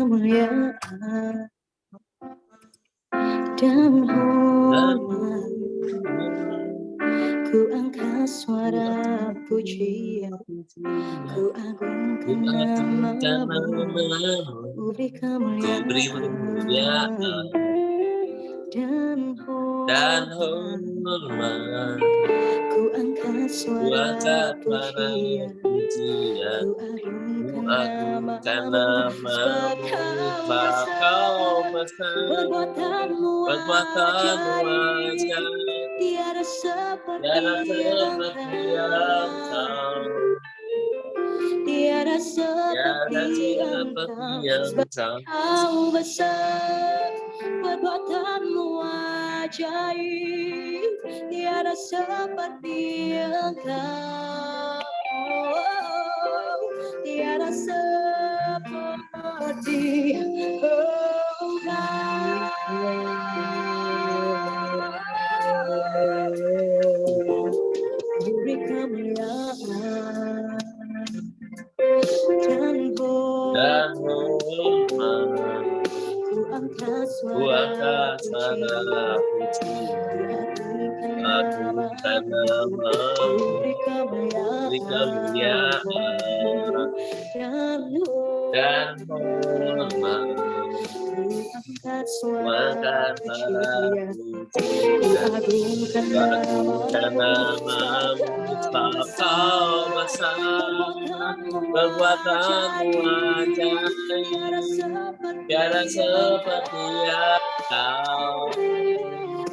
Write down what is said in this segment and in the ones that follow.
kemuliaan dan hormat. Ku angkat suara pujian, ku agungkan namamu, ku beri kemuliaan dan hormat. Ku angkat suara pujian, ku agungkan namamu, sebab kau besar, perbuatanmu ajaib, tiada seperti engkau, tiada seperti engkau, sebab kau besar, perbuatanmu ajaib, tiada seperti engkau, tiada seperti beri kemuliaan dan hormat. Ku angkat suara pujian, agungkan namamu, beri kemuliaan dan hormat. Ku angkat suara pujian, agungkan namamu, sebab kau besar, perbuatanmu ajaib, tiada seperti engkau,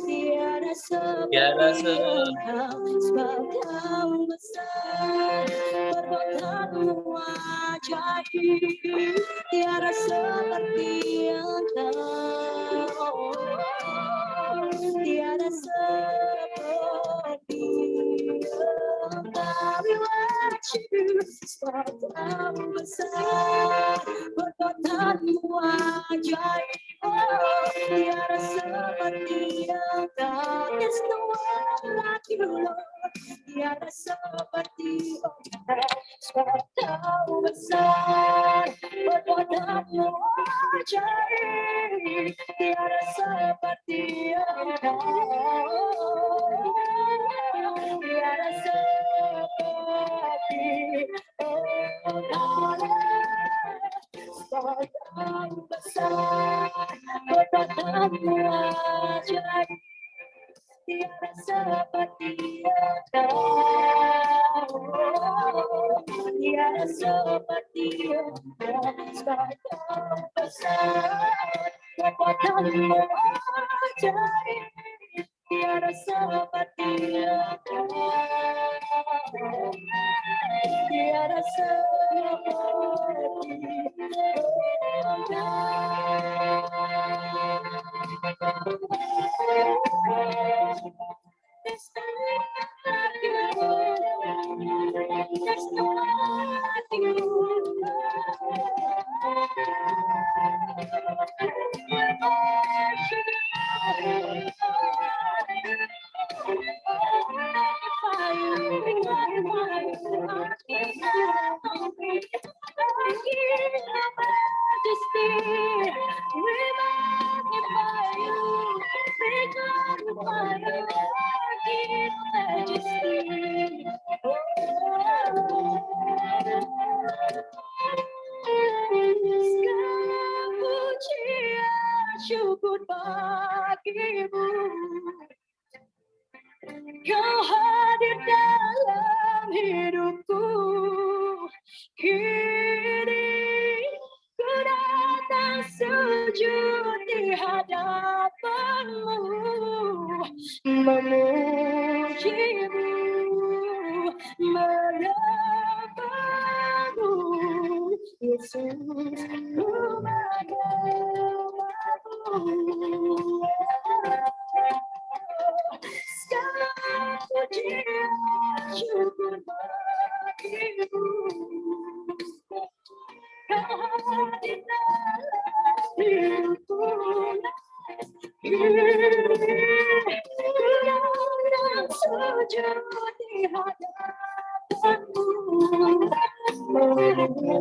tiada seperti engkau, sebab kau besar, perbuatanmu ajaib, tiada seperti engkau, tiada seperti engkau. We worship you, sebab kau besar, perbuatanmu ajaib, tiada seperti engkau. There's no one like you, Lord, tiada seperti engkau, sebab kau besar, perbuatanmu ajaib, tiada seperti engkau, tiada seperti engkau. Sebab kau besar, perbuatanmu ajaib, tiada seperti engkau, tiada seperti engkau. Sebab kau besar, perbuatanmu ajaib, tiada seperti engkau, tiada seperti There's no one like you. Syukur bagimu, kau hadir dalam hidupku. Kini ku datang sujud di hadapanmu, memujimu, menyembahmu, Yesus, ku menyembahmu. Segala pujian syukur bagimu, kau hadir dalam hidupku. Ku datang sujud di hadapanmu, memujimu,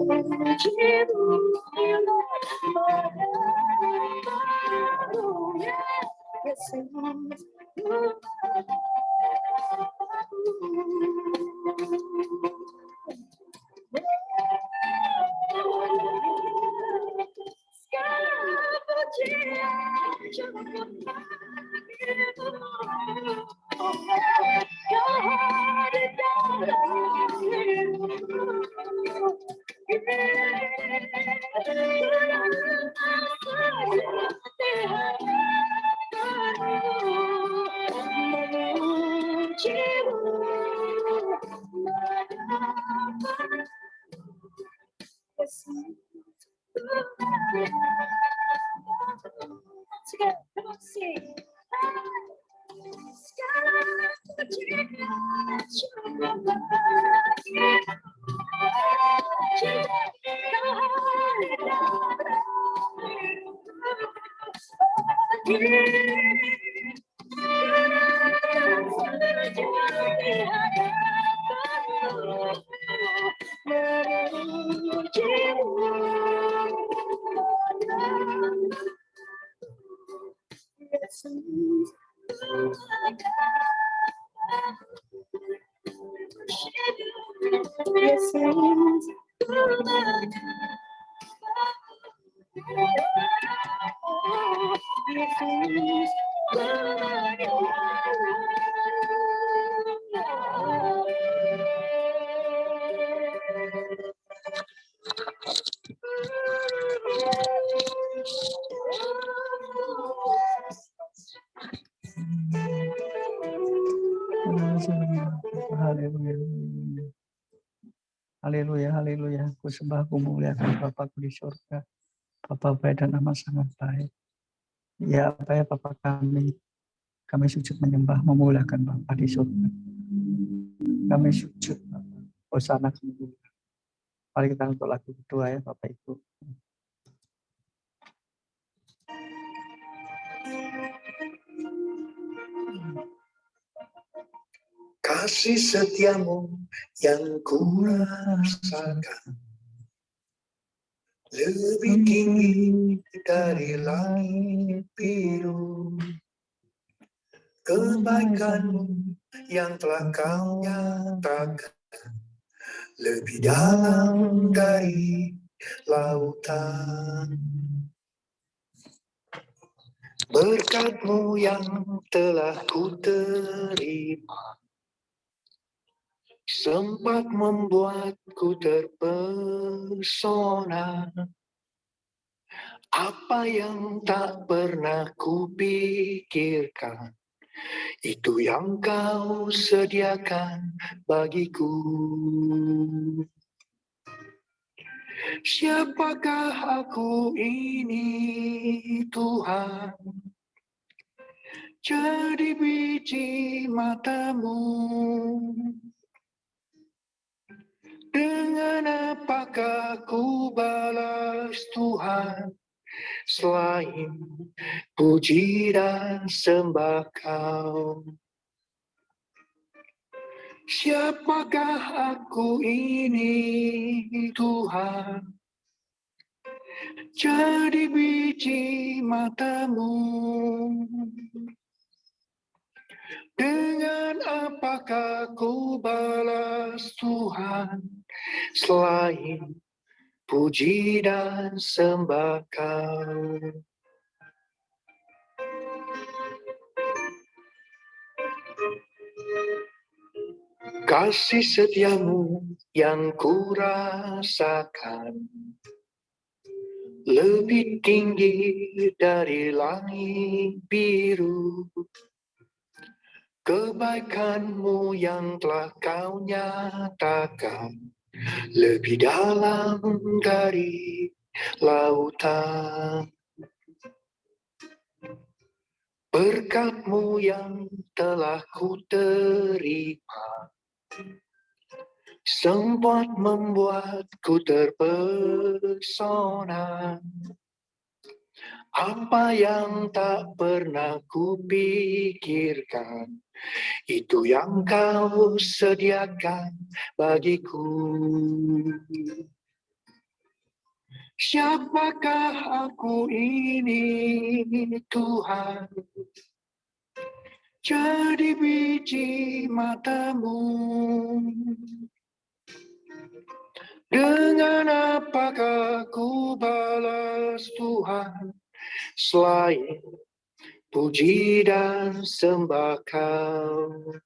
Haleluya, haleluya. Ku sembah, ku muliakan Bapakku di surga. Bapa baik dan amat sangat baik. Ya apa ya Bapa kami sujud menyembah, memuliakan Bapa di surga. Kami sujud Bapa. Hosana kami. Mari kita untuk lagu kedua ya Bapak Ibu. Kasih setiamu yang ku rasakan lebih tinggi dari langit biru. Kebaikanmu yang telah kau nyatakan lebih dalam dari lautan. Berkat-Mu yang telah ku terima sempat membuatku terpesona. Apa yang tak pernah kupikirkan, itu yang Kau sediakan bagiku. Siapakah aku ini Tuhan? Jadi biji mata-Mu. Dengan apakah ku balas Tuhan selain puji dan sembah Kau? Siapakah aku ini Tuhan? Jadi biji mata-Mu. Dengan apakah ku balas Tuhan selain puji dan sembah Kau? Kasih setiamu yang ku rasakan lebih tinggi dari langit biru. Kebaikan-Mu yang telah Kau nyatakan lebih dalam dari lautan. Berkat-Mu yang telah ku terima sempat membuatku terpesona. Apa yang tak pernah kupikirkan, itu yang Kau sediakan bagiku. Siapakah aku ini Tuhan? jadi biji matamu. Dengan apakah ku balas Tuhan selain puji dan sembah Kau?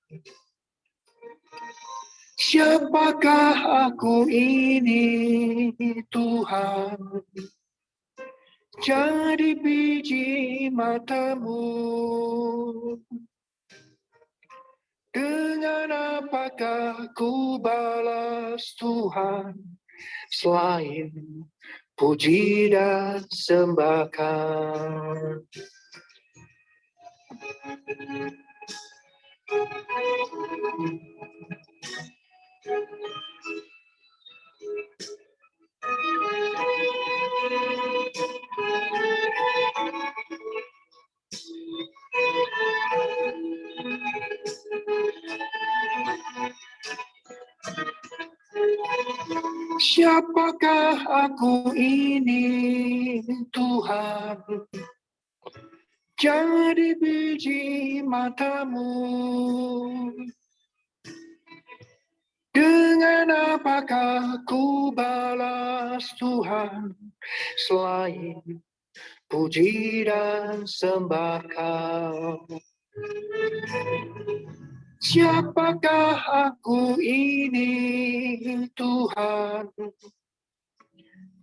Siapakah aku ini Tuhan? Jadi biji matamu. Dengan apakah ku balas Tuhan selain puji dan sembah Kau? Siapakah aku ini Tuhan? Jadi biji matamu. Dengan apakah ku balas Tuhan selain puji dan sembah Kau? Siapakah aku ini Tuhan?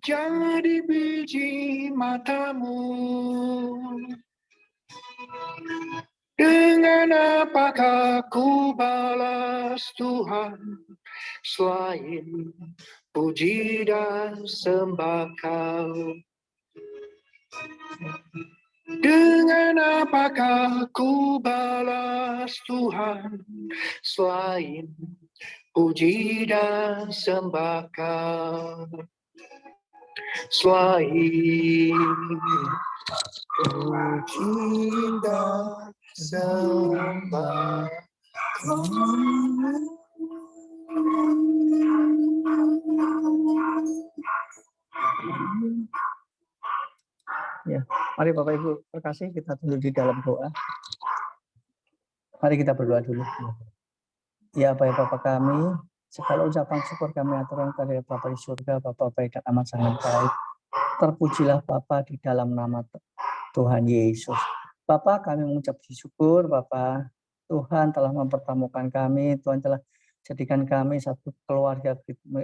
Jadi biji matamu. Dengan apakah ku balas Tuhan selain puji dan sembah Kau? Dengan apakah ku balas Tuhan selain puji dan sembah Kau? Selain puji dan sembah Kau. Ya, mari Bapak Ibu terkasih, kita tunduk di dalam doa. Mari kita berdoa dulu. Ya Bapak kami, segala ucapan syukur kami aturkan kepada Bapa di surga, Bapa baik dan amat sangat baik. Terpujilah Bapa di dalam nama Tuhan Yesus. Bapa, kami mengucap syukur, Bapa, Tuhan telah mempertemukan kami, Tuhan telah jadikan kami satu keluarga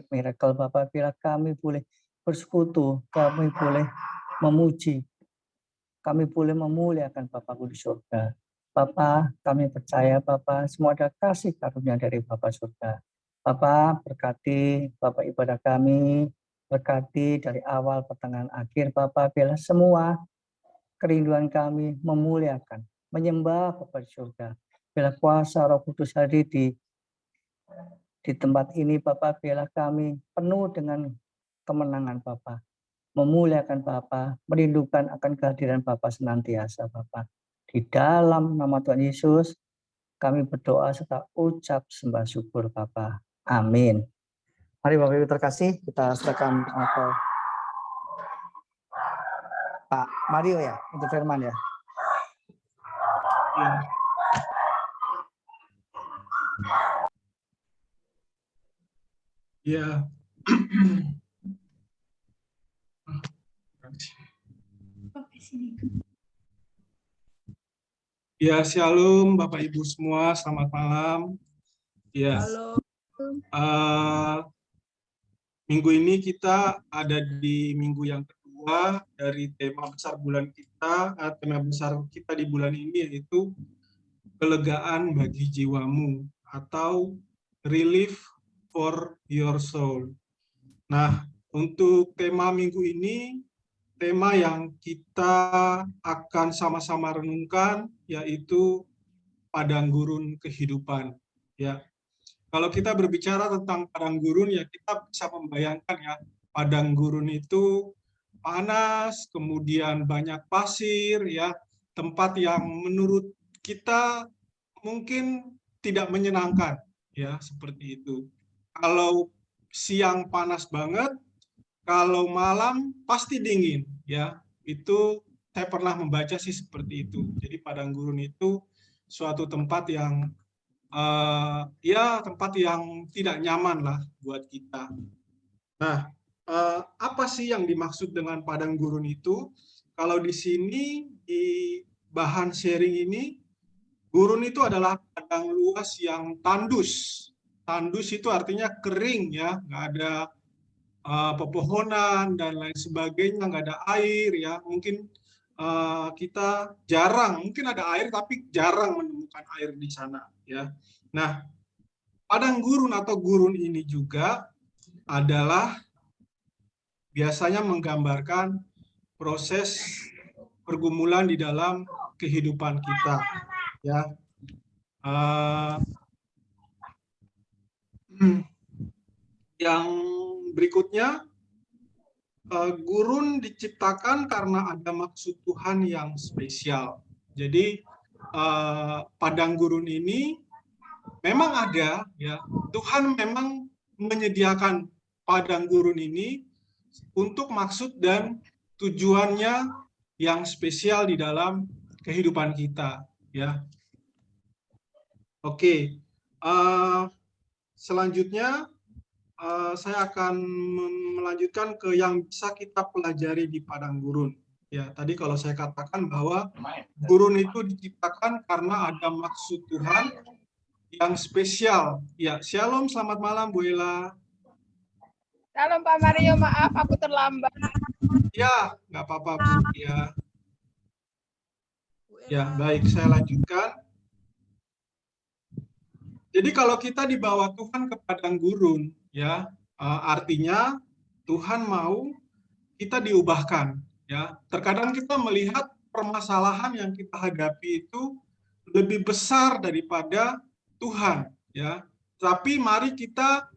miracle, Bapa. Bila kami boleh bersekutu, kami boleh memuji, kami boleh memuliakan Bapa-Ku di surga. Bapa, kami percaya Bapa, semua ada kasih karunia dari Bapa surga. Bapa, berkati Bapa ibadah kami, berkati dari awal, pertengahan, akhir Bapa, bila semua kerinduan kami memuliakan, menyembah Bapa di surga. Bila kuasa Roh Kudus hadir di tempat ini Bapa, bila kami penuh dengan kemenangan Bapa, memuliakan Bapa, merindukan akan kehadiran Bapa senantiasa Bapa. Di dalam nama Tuhan Yesus, kami berdoa serta ucap sembah syukur Bapa. Amin. Mari Bapak Ibu terkasih, kita serahkan Pak Mario ya, untuk firman ya. Ya. Ya, shalom Bapak Ibu semua, selamat malam. Ya. Halo. Minggu ini kita ada di minggu yang kedua dari tema besar bulan kita. Tema besar kita di bulan ini yaitu kelegaan bagi jiwamu atau relief for your soul. Nah, untuk tema minggu ini, tema yang kita akan sama-sama renungkan yaitu padang gurun kehidupan. Ya, kalau kita berbicara tentang padang gurun, ya kita bisa membayangkan ya, padang gurun itu panas, kemudian banyak pasir, ya, tempat yang menurut kita mungkin tidak menyenangkan, ya seperti itu. Kalau siang panas banget, kalau malam pasti dingin, ya. Itu saya pernah membaca sih seperti itu. Jadi padang gurun itu suatu tempat yang ya tempat yang tidak nyaman lah buat kita. Nah, apa sih yang dimaksud dengan padang gurun itu? Kalau di sini di bahan sharing ini, gurun itu adalah padang luas yang tandus. Tandus itu artinya kering ya, nggak ada pepohonan dan lain sebagainya, nggak ada air ya. Mungkin kita jarang, mungkin ada air tapi jarang menemukan air di sana ya. Nah, padang gurun atau gurun ini juga adalah biasanya menggambarkan proses pergumulan di dalam kehidupan kita ya. Yang berikutnya, gurun diciptakan karena ada maksud Tuhan yang spesial. Jadi padang gurun ini memang ada ya, Tuhan memang menyediakan padang gurun ini untuk maksud dan tujuannya yang spesial di dalam kehidupan kita ya. Oke, selanjutnya saya akan melanjutkan ke yang bisa kita pelajari di padang gurun. Ya, tadi kalau saya katakan bahwa gurun itu diciptakan karena ada maksud Tuhan yang spesial. Ya, shalom, selamat malam Bu Ella. Shalom Pak Mario, maaf aku terlambat. Ya, nggak apa-apa Bu. Ya, baik, saya lanjutkan. Jadi kalau kita dibawa Tuhan ke padang gurun, ya artinya Tuhan mau kita diubahkan. Ya, terkadang kita melihat permasalahan yang kita hadapi itu lebih besar daripada Tuhan. Ya, tapi mari kita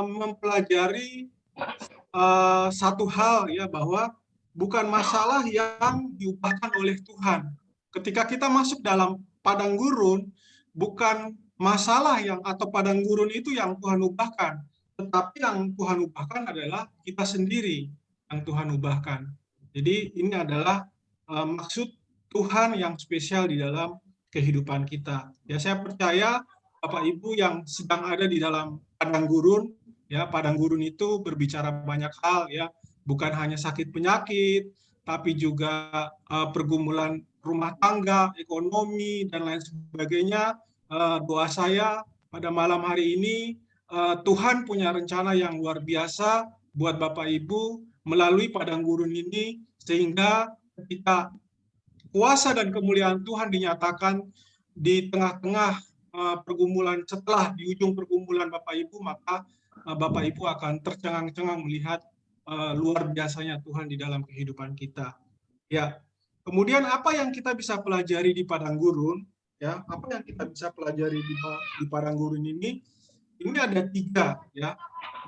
mempelajari satu hal ya, bahwa bukan masalah yang diubahkan oleh Tuhan. Ketika kita masuk dalam padang gurun, bukan masalah yang atau padang gurun itu yang Tuhan ubahkan, tetapi yang Tuhan ubahkan adalah kita sendiri yang Tuhan ubahkan. Jadi ini adalah maksud Tuhan yang spesial di dalam kehidupan kita. Ya, saya percaya Bapak Ibu yang sedang ada di dalam padang gurun, ya, padang gurun itu berbicara banyak hal ya, bukan hanya sakit penyakit, tapi juga pergumulan rumah tangga, ekonomi dan lain sebagainya. Doa saya pada malam hari ini, Tuhan punya rencana yang luar biasa buat Bapak Ibu melalui padang gurun ini, sehingga ketika kuasa dan kemuliaan Tuhan dinyatakan di tengah-tengah pergumulan, setelah di ujung pergumulan Bapak Ibu, maka Bapak Ibu akan tercengang-cengang melihat luar biasanya Tuhan di dalam kehidupan kita. Ya, kemudian apa yang kita bisa pelajari di padang gurun? Ya, apa yang kita bisa pelajari di padang gurun ini? Ini ada 3 ya.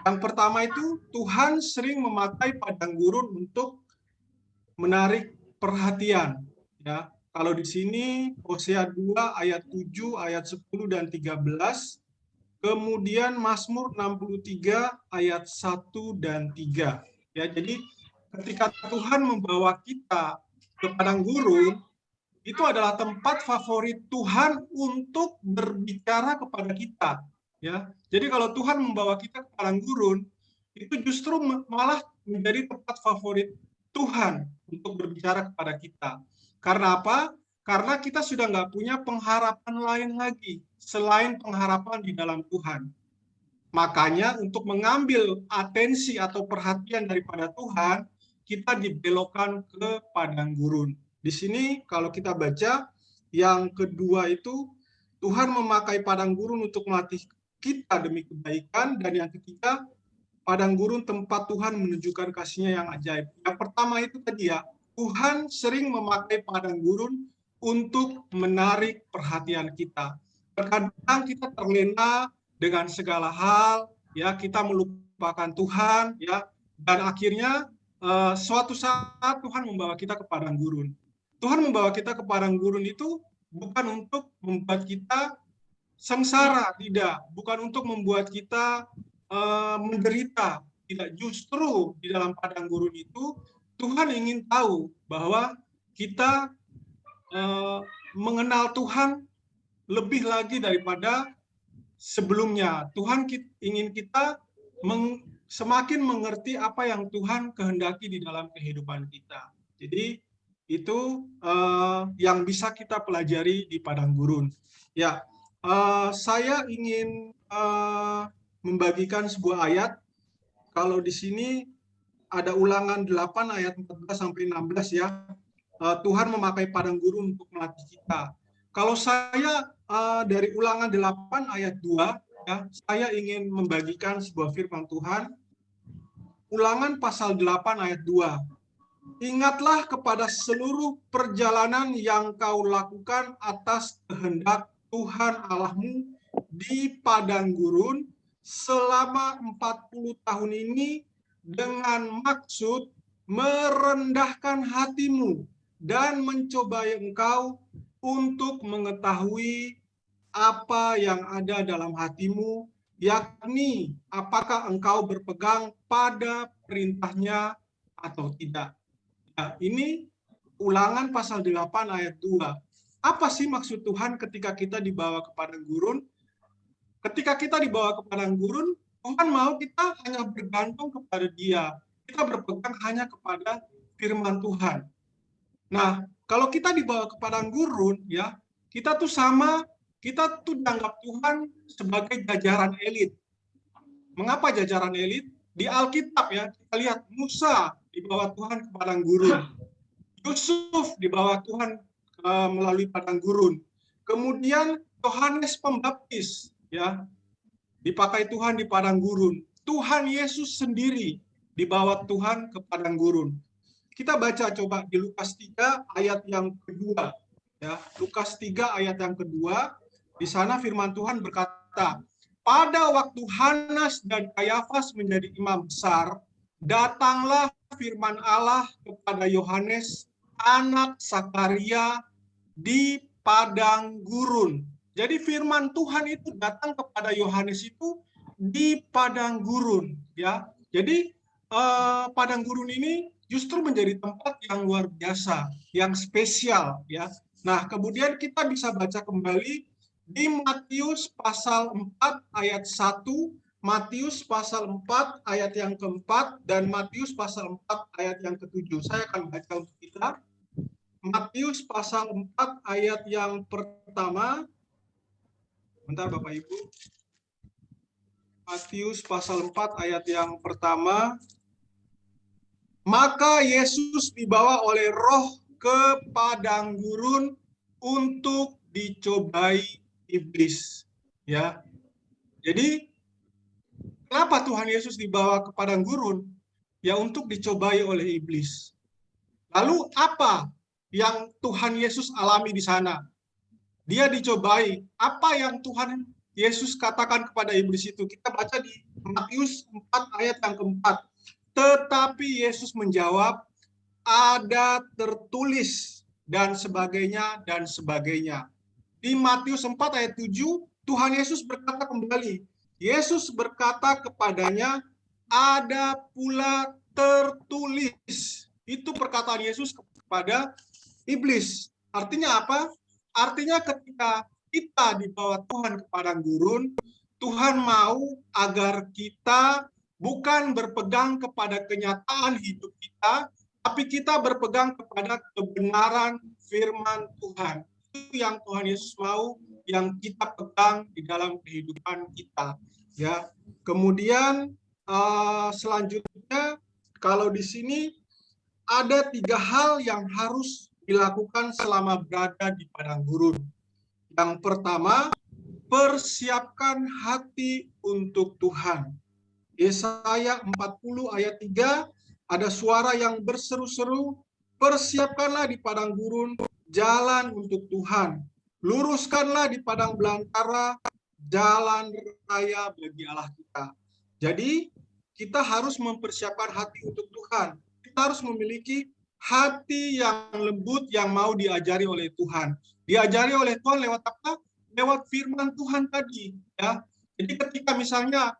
Yang pertama itu Tuhan sering memakai padang gurun untuk menarik perhatian ya. Kalau di sini Hosea 2 ayat 7, ayat 10 dan 13. Kemudian Mazmur 63 ayat 1 dan 3. Ya, jadi ketika Tuhan membawa kita ke padang gurun, itu adalah tempat favorit Tuhan untuk berbicara kepada kita. Ya, jadi kalau Tuhan membawa kita ke padang gurun, itu justru malah menjadi tempat favorit Tuhan untuk berbicara kepada kita. Karena apa? Karena kita sudah nggak punya pengharapan lain lagi selain pengharapan di dalam Tuhan. Makanya untuk mengambil atensi atau perhatian daripada Tuhan, kita dibelokkan ke padang gurun. Di sini kalau kita baca, yang kedua itu Tuhan memakai padang gurun untuk melatih kita demi kebaikan, dan yang ketiga padang gurun tempat Tuhan menunjukkan kasih-Nya yang ajaib. Yang pertama itu tadi ya, Tuhan sering memakai padang gurun untuk menarik perhatian kita. Terkadang kita terlena dengan segala hal, ya, kita melupakan Tuhan, ya, dan akhirnya suatu saat Tuhan membawa kita ke padang gurun. Tuhan membawa kita ke padang gurun itu bukan untuk membuat kita sengsara, tidak, bukan untuk membuat kita menderita, tidak. Justru di dalam padang gurun itu Tuhan ingin tahu bahwa kita mengenal Tuhan lebih lagi daripada sebelumnya. Tuhan ingin kita semakin mengerti apa yang Tuhan kehendaki di dalam kehidupan kita. Jadi itu yang bisa kita pelajari di padang gurun. Ya, saya ingin membagikan sebuah ayat. Kalau di sini ada Ulangan 8 ayat 14 sampai 16 ya. Tuhan memakai padang gurun untuk melatih kita. Kalau saya dari Ulangan 8 ayat 2 ya, saya ingin membagikan sebuah firman Tuhan. Ulangan pasal 8 ayat 2. Ingatlah kepada seluruh perjalanan yang kau lakukan atas kehendak Tuhan Allahmu di padang gurun selama 40 tahun ini dengan maksud merendahkan hatimu dan mencobai engkau untuk mengetahui apa yang ada dalam hatimu, yakni apakah engkau berpegang pada perintahnya atau tidak. Nah, ini Ulangan pasal 8 ayat 2. Apa sih maksud Tuhan ketika kita dibawa ke padang gurun? Ketika kita dibawa ke padang gurun, Tuhan mau kita hanya bergantung kepada Dia. Kita berpegang hanya kepada firman Tuhan. Nah, kalau kita dibawa ke padang gurun, ya, kita tuh dianggap Tuhan sebagai jajaran elit. Mengapa jajaran elit? Di Alkitab ya, kita lihat Musa dibawa Tuhan ke padang gurun. Yusuf dibawa Tuhan melalui padang gurun. Kemudian Yohanes Pembaptis ya dipakai Tuhan di padang gurun. Tuhan Yesus sendiri dibawa Tuhan ke padang gurun. Kita baca coba di Lukas 3 ayat yang kedua ya. Lukas 3 ayat yang kedua, di sana firman Tuhan berkata, pada waktu Hanas dan Kayafas menjadi imam besar, datanglah firman Allah kepada Yohanes, anak Sakaria, di padang gurun. Jadi firman Tuhan itu datang kepada Yohanes itu di padang gurun, ya. Jadi padang gurun ini justru menjadi tempat yang luar biasa, yang spesial, ya. Nah, kemudian kita bisa baca kembali di Matius pasal 4 ayat 1, Matius pasal 4 ayat yang keempat, dan Matius pasal 4 ayat yang ketujuh. Saya akan baca untuk kita. Matius pasal 4 ayat yang pertama. Bentar Bapak Ibu. Matius pasal 4 ayat yang pertama. Maka Yesus dibawa oleh Roh ke padang gurun untuk dicobai iblis. Ya. Jadi kenapa Tuhan Yesus dibawa ke padang gurun? Ya untuk dicobai oleh iblis. Lalu apa yang Tuhan Yesus alami di sana? Dia dicobai. Apa yang Tuhan Yesus katakan kepada iblis itu? Kita baca di Matius 4 ayat yang keempat. Tetapi Yesus menjawab, ada tertulis dan sebagainya dan sebagainya. Di Matius 4 ayat 7, Tuhan Yesus berkata kembali. Yesus berkata kepadanya, ada pula tertulis. Itu perkataan Yesus kepada iblis. Artinya apa? Artinya ketika kita dibawa Tuhan ke padang gurun, Tuhan mau agar kita bukan berpegang kepada kenyataan hidup kita, tapi kita berpegang kepada kebenaran firman Tuhan. Itu yang Tuhan Yesus mau, yang kita pegang di dalam kehidupan kita. Ya. Kemudian selanjutnya, kalau di sini ada 3 hal yang harus dilakukan selama berada di padang gurun. Yang pertama, persiapkan hati untuk Tuhan. Yesaya 40 ayat 3, ada suara yang berseru-seru, persiapkanlah di padang gurun jalan untuk Tuhan. Luruskanlah di padang belantara jalan raya bagi Allah kita. Jadi, kita harus mempersiapkan hati untuk Tuhan. Kita harus memiliki hati yang lembut yang mau diajari oleh Tuhan. Diajari oleh Tuhan lewat apa? Lewat firman Tuhan tadi. Ya. Jadi ketika misalnya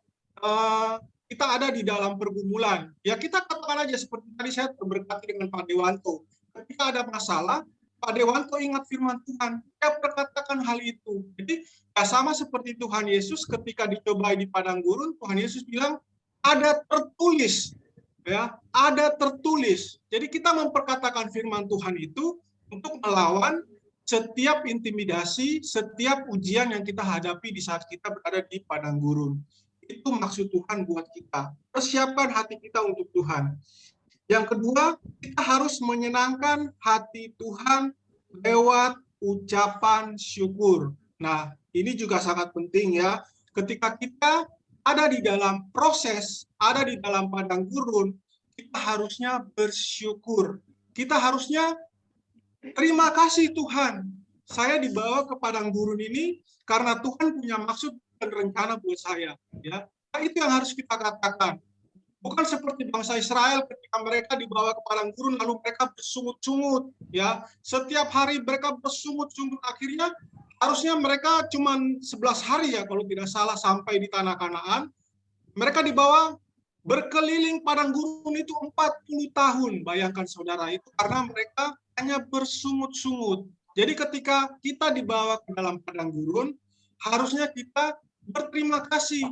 kita ada di dalam pergumulan, ya kita katakan aja seperti tadi saya berkata dengan Pak Dewanto. Ketika ada masalah, Pak Dewanto ingat firman Tuhan, dia perkatakan hal itu. Jadi ya sama seperti Tuhan Yesus ketika dicobai di padang gurun, Tuhan Yesus bilang ada tertulis, ya, ada tertulis. Jadi kita memperkatakan firman Tuhan itu untuk melawan setiap intimidasi, setiap ujian yang kita hadapi di saat kita berada di padang gurun. Itu maksud Tuhan buat kita. Persiapkan hati kita untuk Tuhan. Yang kedua, kita harus menyenangkan hati Tuhan lewat ucapan syukur. Nah, ini juga sangat penting ya. Ketika kita ada di dalam proses, ada di dalam padang gurun, kita harusnya bersyukur. Kita harusnya terima kasih Tuhan. Saya dibawa ke padang gurun ini karena Tuhan punya maksud dan rencana buat saya. Ya, nah, itu yang harus kita katakan. Bukan seperti bangsa Israel ketika mereka dibawa ke padang gurun lalu mereka bersungut-sungut, ya. Setiap hari mereka bersungut-sungut, akhirnya harusnya mereka cuma 11 hari ya kalau tidak salah sampai di tanah Kanaan. Mereka dibawa berkeliling padang gurun itu 40 tahun. Bayangkan saudara, itu karena mereka hanya bersungut-sungut. Jadi ketika kita dibawa ke dalam padang gurun, harusnya kita berterima kasih.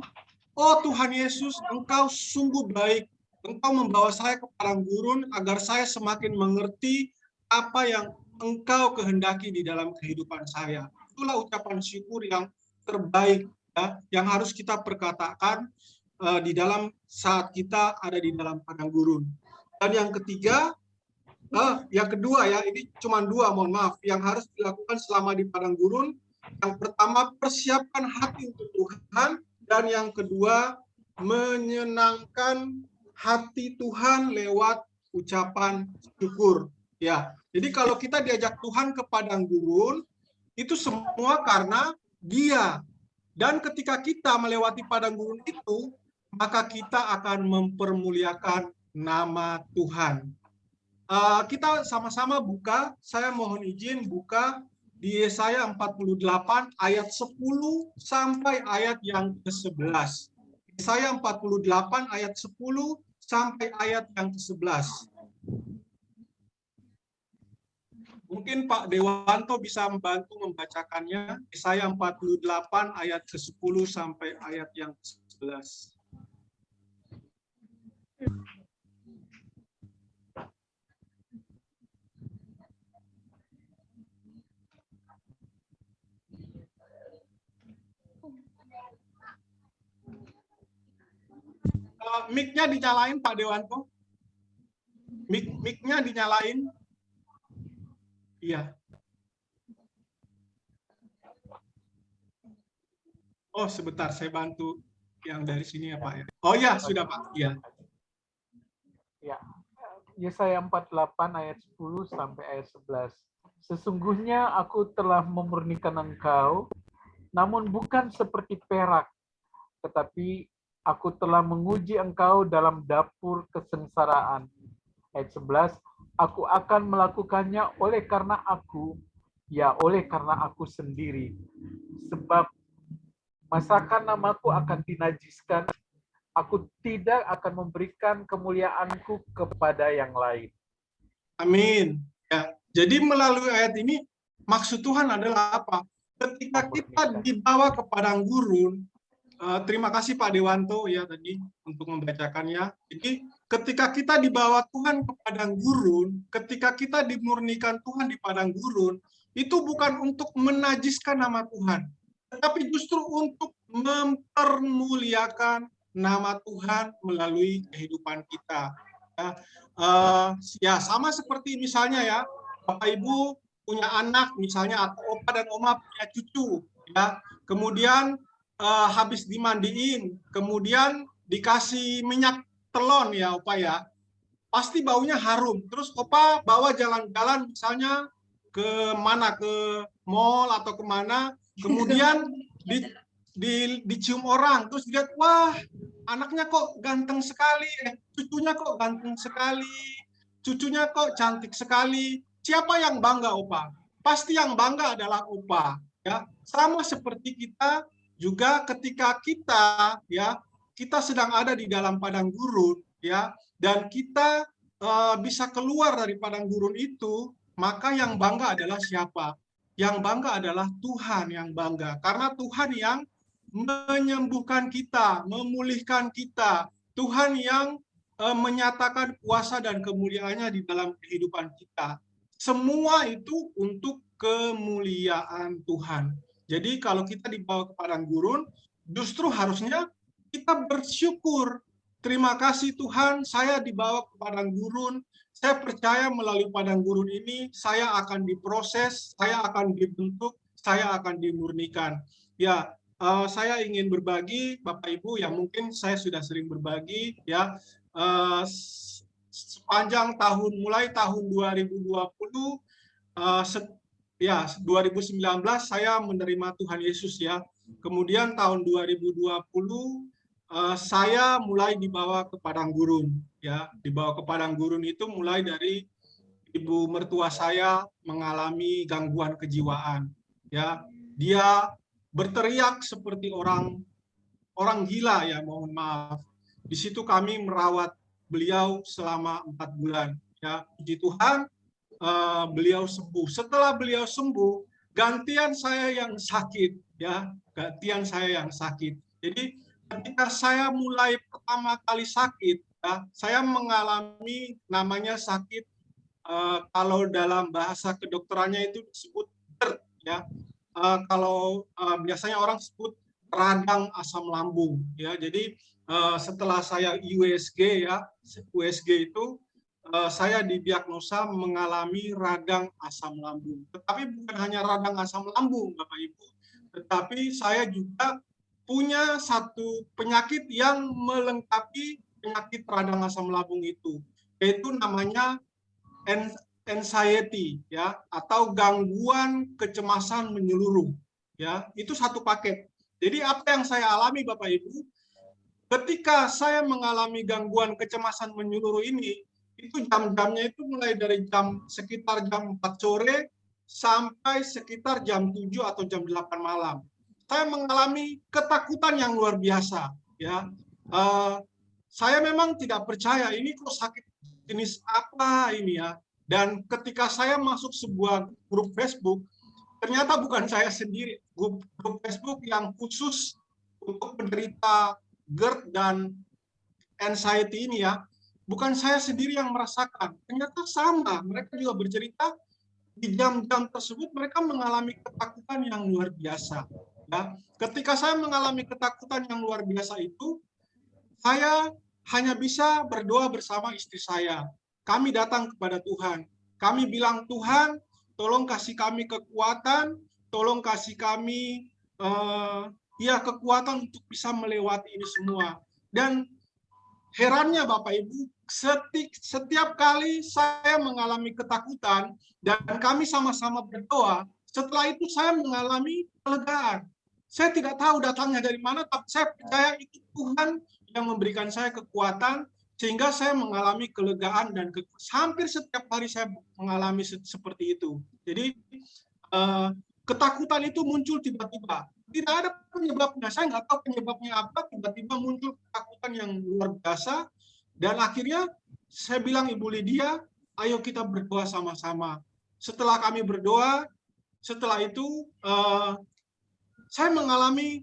Oh Tuhan Yesus, Engkau sungguh baik. Engkau membawa saya ke padang gurun agar saya semakin mengerti apa yang Engkau kehendaki di dalam kehidupan saya. Itulah ucapan syukur yang terbaik ya, yang harus kita perkatakan di dalam saat kita ada di dalam padang gurun. Dan yang ketiga, yang kedua ya, ini cuma dua, mohon maaf, yang harus dilakukan selama di padang gurun. Yang pertama, persiapkan hati untuk Tuhan. Dan yang kedua, menyenangkan hati Tuhan lewat ucapan syukur. Ya, jadi kalau kita diajak Tuhan ke padang gurun, itu semua karena Dia. Dan ketika kita melewati padang gurun itu, maka kita akan mempermuliakan nama Tuhan. Kita sama-sama buka, saya mohon izin buka di Yesaya 48 ayat 10 sampai ayat yang ke-11. Yesaya 48 ayat 10 sampai ayat yang ke-11. Mungkin Pak Dewanto bisa membantu membacakannya. Yesaya 48 ayat ke-10 sampai ayat yang ke-11. Mic-nya dinyalain Pak Dewanto. Mic-nya dinyalain. Iya. Oh, sebentar saya bantu yang dari sini ya Pak ya. Oh ya, sudah Pak. Iya. Ya. Yesaya 48 ayat 10 sampai ayat 11. Sesungguhnya aku telah memurnikan engkau, namun bukan seperti perak, tetapi aku telah menguji engkau dalam dapur kesengsaraan. Ayat 11, aku akan melakukannya oleh karena aku, ya oleh karena aku sendiri. Sebab masakan namaku akan dinajiskan, aku tidak akan memberikan kemuliaanku kepada yang lain. Amin. Ya, jadi melalui ayat ini, maksud Tuhan adalah apa? Ketika kita dibawa ke padang gurun, terima kasih Pak Dewanto ya tadi untuk membacakannya. Jadi ketika kita dibawa Tuhan ke padang gurun, ketika kita dimurnikan Tuhan di padang gurun, itu bukan untuk menajiskan nama Tuhan, tetapi justru untuk mempermuliakan nama Tuhan melalui kehidupan kita. Ya sama seperti misalnya ya, Bapak Ibu punya anak misalnya, atau Opa dan Oma punya cucu, ya. Kemudian habis dimandiin, kemudian dikasih minyak telon ya Opa ya, pasti baunya harum. Terus Opa bawa jalan-jalan misalnya ke mana, ke mall atau kemana, kemudian dicium orang, terus lihat, wah anaknya kok ganteng sekali, cucunya kok ganteng sekali, cucunya kok cantik sekali. Siapa yang bangga Opa? Pasti yang bangga adalah Opa. Ya, sama seperti kita juga ketika kita ya, kita sedang ada di dalam padang gurun ya, dan kita bisa keluar dari padang gurun itu, maka yang bangga adalah siapa? Yang bangga adalah Tuhan yang bangga. Karena Tuhan yang menyembuhkan kita, memulihkan kita. Tuhan yang menyatakan kuasa dan kemuliaannya di dalam kehidupan kita. Semua itu untuk kemuliaan Tuhan. Jadi kalau kita dibawa ke padang gurun, justru harusnya kita bersyukur. Terima kasih Tuhan, saya dibawa ke padang gurun. Saya percaya melalui padang gurun ini, saya akan diproses, saya akan dibentuk, saya akan dimurnikan. Ya, saya ingin berbagi, Bapak Ibu, yang mungkin saya sudah sering berbagi, ya, sepanjang tahun, mulai tahun 2020, ya 2019 saya menerima Tuhan Yesus, ya. Kemudian tahun 2020 saya mulai dibawa ke padang gurun, ya. Dibawa ke padang gurun itu mulai dari ibu mertua saya mengalami gangguan kejiwaan, ya. Dia berteriak seperti orang gila, ya, mohon maaf. Di situ kami merawat beliau selama 4 bulan, ya. Puji Tuhan, beliau sembuh. Setelah beliau sembuh, gantian saya yang sakit, ya, gantian saya yang sakit. Jadi ketika saya mulai pertama kali sakit, ya, saya mengalami namanya sakit, kalau dalam bahasa kedokterannya itu disebut GERD, ya. Kalau biasanya orang sebut radang asam lambung, ya. Jadi setelah saya USG, ya, USG itu saya didiagnosa mengalami radang asam lambung. Tetapi bukan hanya radang asam lambung, Bapak Ibu, tetapi saya juga punya satu penyakit yang melengkapi penyakit radang asam lambung itu, yaitu namanya anxiety, ya, atau gangguan kecemasan menyeluruh, ya. Itu satu paket. Jadi apa yang saya alami, Bapak Ibu, ketika saya mengalami gangguan kecemasan menyeluruh ini, itu jam-jamnya itu mulai dari sekitar jam 4 sore sampai sekitar jam 7 atau jam 8 malam. Saya mengalami ketakutan yang luar biasa, ya. Saya memang tidak percaya ini kok sakit jenis apa ini, ya. Dan ketika saya masuk sebuah grup Facebook, ternyata bukan saya sendiri, grup Facebook yang khusus untuk penderita GERD dan anxiety ini, ya, bukan saya sendiri yang merasakan. Ternyata sama, mereka juga bercerita di jam-jam tersebut mereka mengalami ketakutan yang luar biasa. Ya. Ketika saya mengalami ketakutan yang luar biasa itu, saya hanya bisa berdoa bersama istri saya. Kami datang kepada Tuhan. Kami bilang, Tuhan, tolong kasih kami kekuatan, tolong kasih kami kekuatan untuk bisa melewati ini semua. Dan herannya Bapak Ibu, setiap kali saya mengalami ketakutan dan kami sama-sama berdoa, setelah itu saya mengalami kelegaan. Saya tidak tahu datangnya dari mana, tapi saya percaya itu Tuhan yang memberikan saya kekuatan sehingga saya mengalami kelegaan dan hampir setiap hari saya mengalami seperti itu. Jadi ketakutan itu muncul tiba-tiba. Tidak ada penyebabnya, saya nggak tahu penyebabnya apa, tiba-tiba muncul ketakutan yang luar biasa, dan akhirnya saya bilang Ibu Lydia, ayo kita berdoa sama-sama. Setelah kami berdoa, setelah itu saya mengalami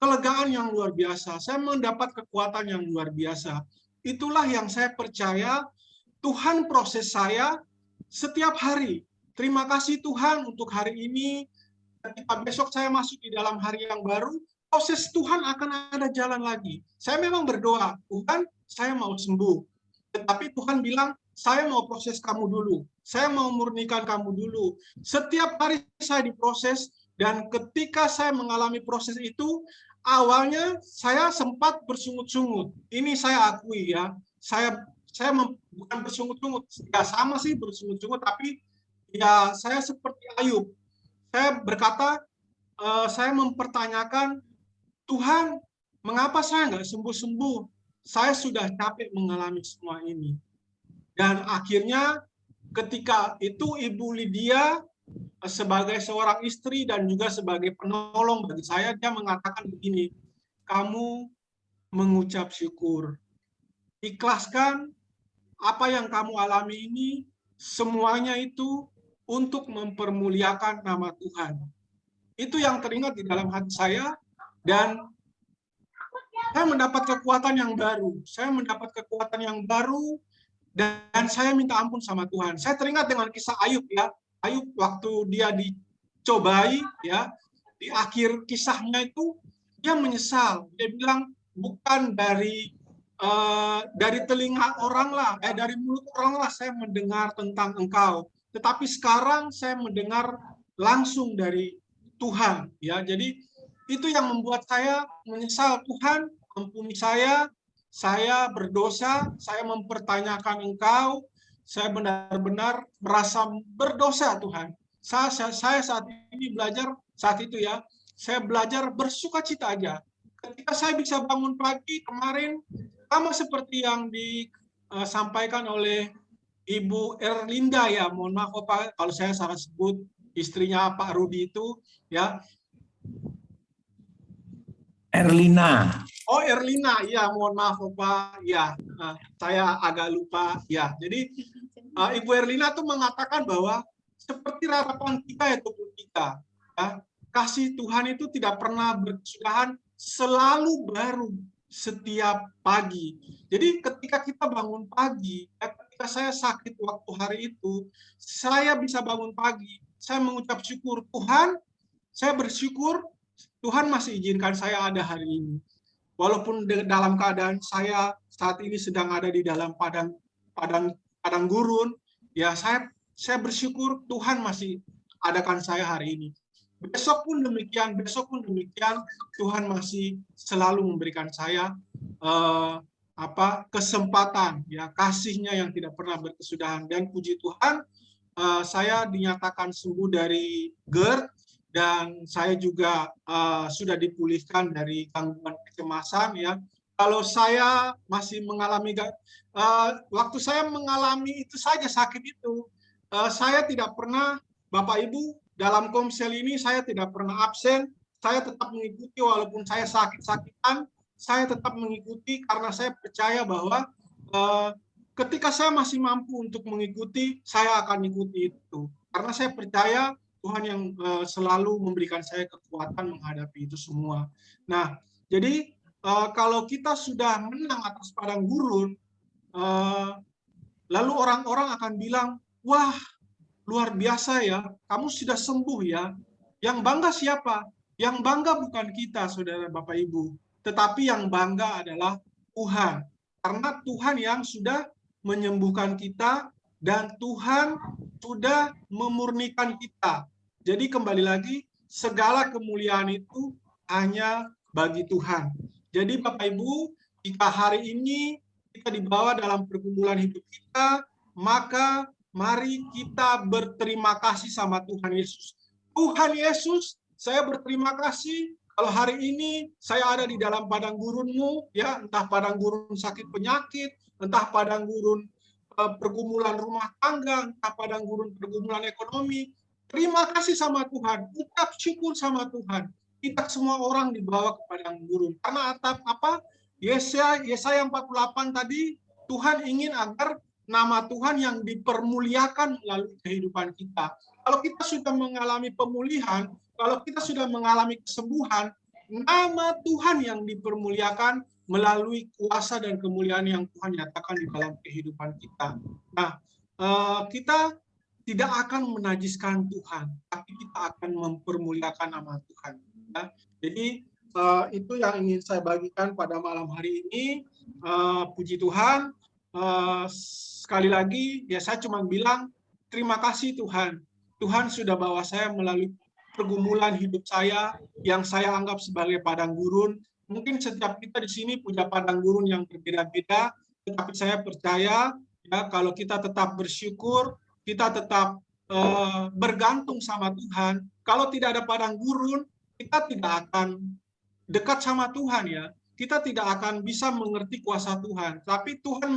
kelegaan yang luar biasa, saya mendapat kekuatan yang luar biasa. Itulah yang saya percaya Tuhan proses saya setiap hari. Terima kasih Tuhan untuk hari ini. Ketika besok saya masuk di dalam hari yang baru, proses Tuhan akan ada jalan lagi. Saya memang berdoa, Tuhan, saya mau sembuh. Tetapi Tuhan bilang, saya mau proses kamu dulu. Saya mau murnikan kamu dulu. Setiap hari saya diproses, dan ketika saya mengalami proses itu, awalnya saya sempat bersungut-sungut. Ini saya akui, ya. Saya bukan bersungut-sungut. Ya sama sih bersungut-sungut, tapi ya saya seperti Ayub. Saya berkata, saya mempertanyakan, Tuhan, mengapa saya nggak sembuh-sembuh? Saya sudah capek mengalami semua ini. Dan akhirnya ketika itu Ibu Lydia sebagai seorang istri dan juga sebagai penolong bagi saya, dia mengatakan begini, kamu mengucap syukur. Ikhlaskan apa yang kamu alami ini semuanya itu untuk mempermuliakan nama Tuhan. Itu yang teringat di dalam hati saya, dan saya mendapat kekuatan yang baru. Saya mendapat kekuatan yang baru, dan saya minta ampun sama Tuhan. Saya teringat dengan kisah Ayub ya. Ayub waktu dia dicobai ya, di akhir kisahnya itu dia menyesal. Dia bilang, bukan dari telinga orang lah, dari mulut orang lah saya mendengar tentang Engkau, tetapi sekarang saya mendengar langsung dari Tuhan ya. Jadi itu yang membuat saya menyesal. Tuhan, ampuni saya berdosa, saya mempertanyakan Engkau, saya benar-benar merasa berdosa Tuhan. Saya saat ini belajar, saat itu ya, saya belajar bersukacita aja. Ketika saya bisa bangun pagi kemarin, sama seperti yang disampaikan oleh Ibu Erlinda ya, mohon maaf Pak kalau saya salah sebut, istrinya Pak Rudi itu ya. Erlina. Oh Erlina, ya mohon maaf Pak, ya saya agak lupa ya. Jadi Ibu Erlina tuh mengatakan bahwa seperti harapan kita ya tubuh kita, ya, kasih Tuhan itu tidak pernah berkesudahan, selalu baru setiap pagi. Jadi ketika kita bangun pagi, ketika saya sakit waktu hari itu, saya bisa bangun pagi, saya mengucap syukur Tuhan, saya bersyukur Tuhan masih izinkan saya ada hari ini. Walaupun dalam keadaan saya saat ini sedang ada di dalam padang gurun, ya saya bersyukur Tuhan masih adakan saya hari ini. Besok pun demikian, Tuhan masih selalu memberikan saya kesempatan, ya kasih-Nya yang tidak pernah berkesudahan. Dan puji Tuhan, saya dinyatakan sembuh dari GERD, dan saya juga sudah dipulihkan dari gangguan kecemasan. Ya, kalau saya masih mengalami, waktu saya mengalami itu saja sakit itu, saya tidak pernah, Bapak Ibu, dalam komsel ini saya tidak pernah absen, saya tetap mengikuti walaupun saya sakit-sakitan, saya tetap mengikuti karena saya percaya bahwa ketika saya masih mampu untuk mengikuti, saya akan ikuti itu. Karena saya percaya Tuhan yang selalu memberikan saya kekuatan menghadapi itu semua. Nah, jadi kalau kita sudah menang atas padang gurun, lalu orang-orang akan bilang, wah, luar biasa ya, kamu sudah sembuh ya. Yang bangga siapa? Yang bangga bukan kita, saudara Bapak Ibu, tetapi yang bangga adalah Tuhan. Karena Tuhan yang sudah menyembuhkan kita, dan Tuhan sudah memurnikan kita. Jadi kembali lagi, segala kemuliaan itu hanya bagi Tuhan. Jadi Bapak Ibu, jika hari ini kita dibawa dalam pergumulan hidup kita, maka mari kita berterima kasih sama Tuhan Yesus. Tuhan Yesus, saya berterima kasih kalau hari ini saya ada di dalam padang gurun-Mu, ya, entah padang gurun sakit penyakit, entah padang gurun pergumulan rumah tangga, entah padang gurun pergumulan ekonomi. Terima kasih sama Tuhan, ucap syukur sama Tuhan. Kita semua orang dibawa ke padang gurun. Karena Yesaya 48 tadi, Tuhan ingin agar nama Tuhan yang dipermuliakan melalui kehidupan kita. Kalau kita sudah mengalami pemulihan, kalau kita sudah mengalami kesembuhan, nama Tuhan yang dipermuliakan melalui kuasa dan kemuliaan yang Tuhan nyatakan di dalam kehidupan kita. Nah, kita tidak akan menajiskan Tuhan, tapi kita akan mempermuliakan nama Tuhan. Ya. Jadi itu yang ingin saya bagikan pada malam hari ini. Puji Tuhan. Sekali lagi, ya saya cuma bilang terima kasih Tuhan. Tuhan sudah bawa saya melalui pergumulan hidup saya yang saya anggap sebagai padang gurun. Mungkin setiap kita di sini punya padang gurun yang berbeda-beda, tetapi saya percaya ya kalau kita tetap bersyukur, kita tetap bergantung sama Tuhan. Kalau tidak ada padang gurun, kita tidak akan dekat sama Tuhan ya. Kita tidak akan bisa mengerti kuasa Tuhan. Tapi Tuhan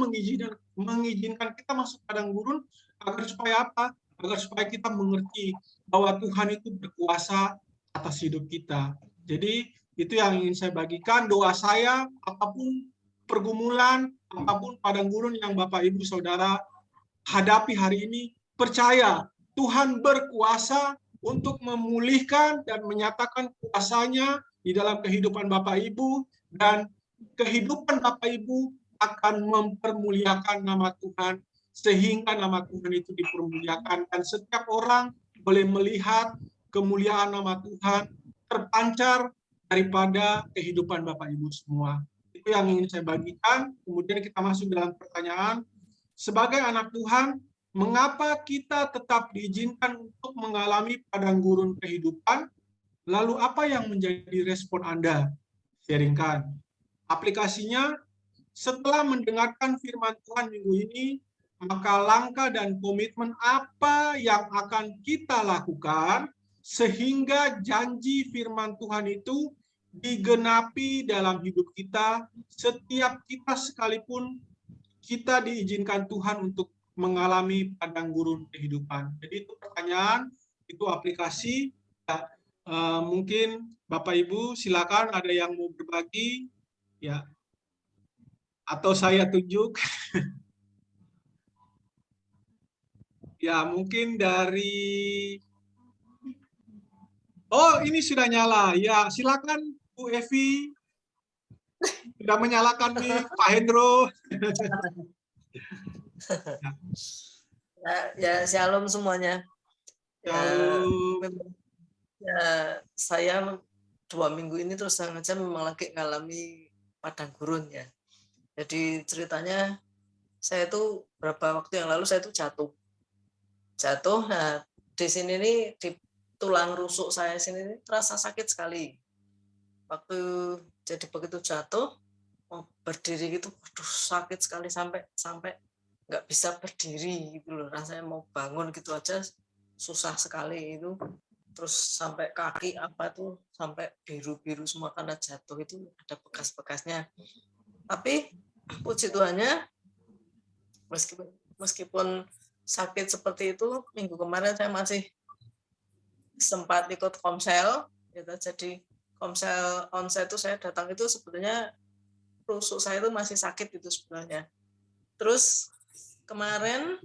mengizinkan kita masuk padang gurun agar supaya apa? Agar supaya kita mengerti bahwa Tuhan itu berkuasa atas hidup kita. Jadi itu yang ingin saya bagikan. Doa saya, apapun pergumulan, apapun padang gurun yang Bapak Ibu Saudara hadapi hari ini, percaya Tuhan berkuasa untuk memulihkan dan menyatakan kuasanya di dalam kehidupan Bapak Ibu, dan kehidupan Bapak Ibu akan mempermuliakan nama Tuhan, sehingga nama Tuhan itu dipermuliakan, dan setiap orang boleh melihat kemuliaan nama Tuhan terpancar daripada kehidupan Bapak Ibu semua. Itu yang ingin saya bagikan. Kemudian kita masuk dalam pertanyaan. Sebagai anak Tuhan, mengapa kita tetap diizinkan untuk mengalami padang gurun kehidupan? Lalu apa yang menjadi respon Anda? Sharingkan. Aplikasinya, setelah mendengarkan firman Tuhan minggu ini, maka langkah dan komitmen apa yang akan kita lakukan sehingga janji firman Tuhan itu digenapi dalam hidup kita, setiap kita sekalipun kita diizinkan Tuhan untuk mengalami padang gurun kehidupan. Jadi itu pertanyaan, itu aplikasi. Ya, mungkin Bapak Ibu silakan ada yang mau berbagi, ya, atau saya tunjuk. Ya, mungkin dari, oh ini sudah nyala, ya silakan Bu Evi, sudah menyalakan nih Pak Hendro. Ya, shalom semuanya. Shalom. Ya, saya 2 minggu ini terus sengaja memang lagi ngalami padang gurun ya. Jadi ceritanya saya tuh beberapa waktu yang lalu saya tuh jatuh. Nah di sini nih di tulang rusuk saya sini nih, terasa sakit sekali. Waktu jadi begitu jatuh mau berdiri gitu, aduh sakit sekali sampai nggak bisa berdiri gitu loh, rasanya mau bangun gitu aja susah sekali itu. Terus sampai kaki apa tuh sampai biru-biru semua karena jatuh, itu ada bekas-bekasnya. Tapi puji Tuhannya, meskipun sakit seperti itu, minggu kemarin saya masih sempat ikut komsel gitu. Jadi komsel onsite itu saya datang itu sebetulnya rusuk saya itu masih sakit itu sebenarnya. Terus kemarin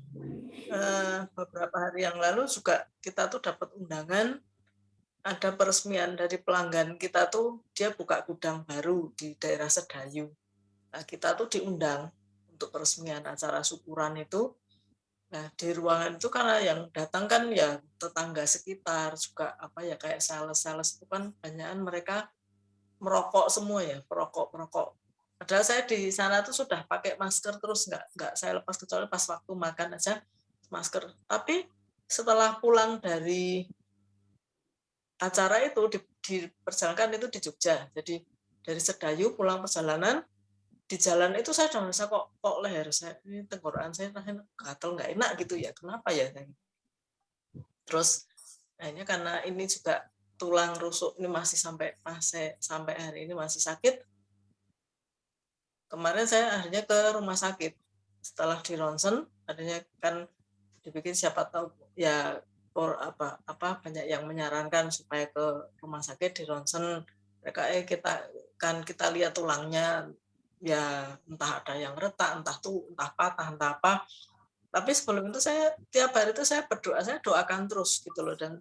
beberapa hari yang lalu juga kita tuh dapat undangan, ada peresmian dari pelanggan kita tuh, dia buka gudang baru di daerah Sedayu. Nah, kita tuh diundang untuk peresmian acara syukuran itu. Nah, di ruangan itu karena yang datang kan ya tetangga sekitar juga, apa ya, kayak sales itu kan banyakan mereka merokok semua ya, perokok. Padahal saya di sana tuh sudah pakai masker terus, nggak saya lepas kecuali pas waktu makan aja masker. Tapi setelah pulang dari acara itu diperjalankan itu di Jogja. Jadi dari Sedayu pulang perjalanan, di jalan itu saya udah merasa kok leher saya ini, tenggorokan saya rasanya gatel, nggak enak gitu ya, kenapa ya. Terus akhirnya karena ini juga tulang rusuk ini masih sampai hari ini masih sakit. Kemarin saya akhirnya ke rumah sakit. Setelah di ronsen, adanya kan dibikin, siapa tahu ya banyak yang menyarankan supaya ke rumah sakit di ronsen. Mereka kita lihat tulangnya ya, entah ada yang retak, entah patah, entah apa. Tapi sebelum itu saya tiap hari itu saya berdoa, saya doakan terus gitu loh. Dan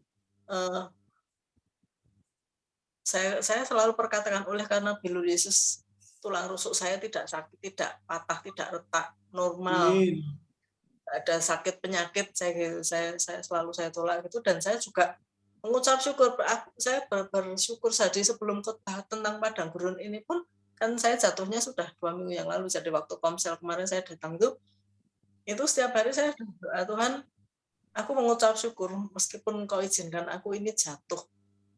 saya selalu perkatakan, oleh karena bilur Yesus tulang rusuk saya tidak sakit, tidak patah, tidak retak, normal. Ada sakit penyakit saya selalu saya tolak gitu. Dan saya juga mengucap syukur, saya bersyukur tadi sebelum khotbah tentang padang gurun ini pun kan saya jatuhnya sudah 2 minggu yang lalu. Jadi waktu komsel kemarin saya datang itu setiap hari saya berdoa, Tuhan, aku mengucap syukur meskipun Kau izinkan aku ini jatuh.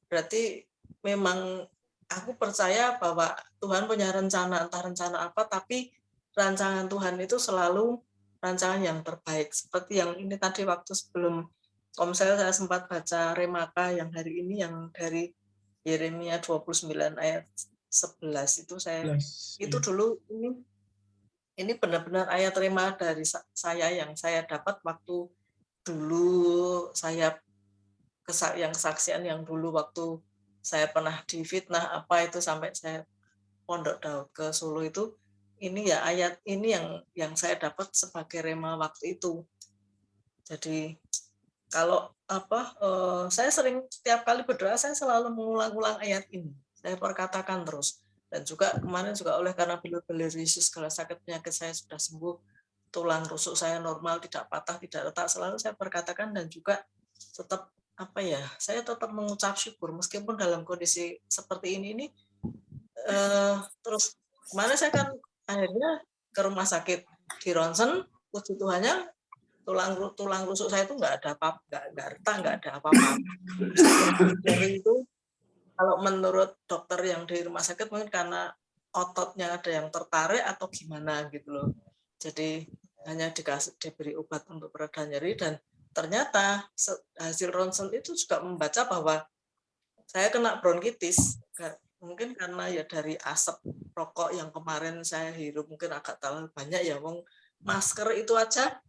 Berarti memang aku percaya bahwa Tuhan punya rencana, entah rencana apa, tapi rancangan Tuhan itu selalu rancangan yang terbaik. Seperti yang ini tadi waktu sebelum komsel saya sempat baca Remaka yang hari ini, yang dari Yeremia 29 ayat 11 itu itu dulu ini benar-benar ayat rema dari saya yang saya dapat waktu dulu saya yang kesaksian yang dulu waktu saya pernah difitnah apa itu sampai saya pondok Daud ke Solo itu. Ini ya ayat ini yang saya dapat sebagai rema waktu itu. Jadi kalau saya sering setiap kali berdoa saya selalu mengulang-ulang ayat ini. Saya perkatakan terus. Dan juga kemarin juga oleh karena belir-belir Yesus segala sakit penyakit saya sudah sembuh, tulang rusuk saya normal, tidak patah, tidak retak, selalu saya perkatakan dan juga tetap saya tetap mengucap syukur meskipun dalam kondisi seperti ini terus kemarin saya kan akhirnya ke rumah sakit di ronsen, puji Tuhannya tulang rusuk saya itu nggak ada apa, nggak retak, nggak ada apa-apa. Dari itu kalau menurut dokter yang di rumah sakit mungkin karena ototnya ada yang tertarik atau gimana gitu loh. Jadi hanya diberi obat untuk pereda nyeri dan ternyata hasil ronsen itu juga membaca bahwa saya kena bronkitis. Mungkin karena ya dari asap rokok yang kemarin saya hirup mungkin agak terlalu banyak ya, masker itu aja.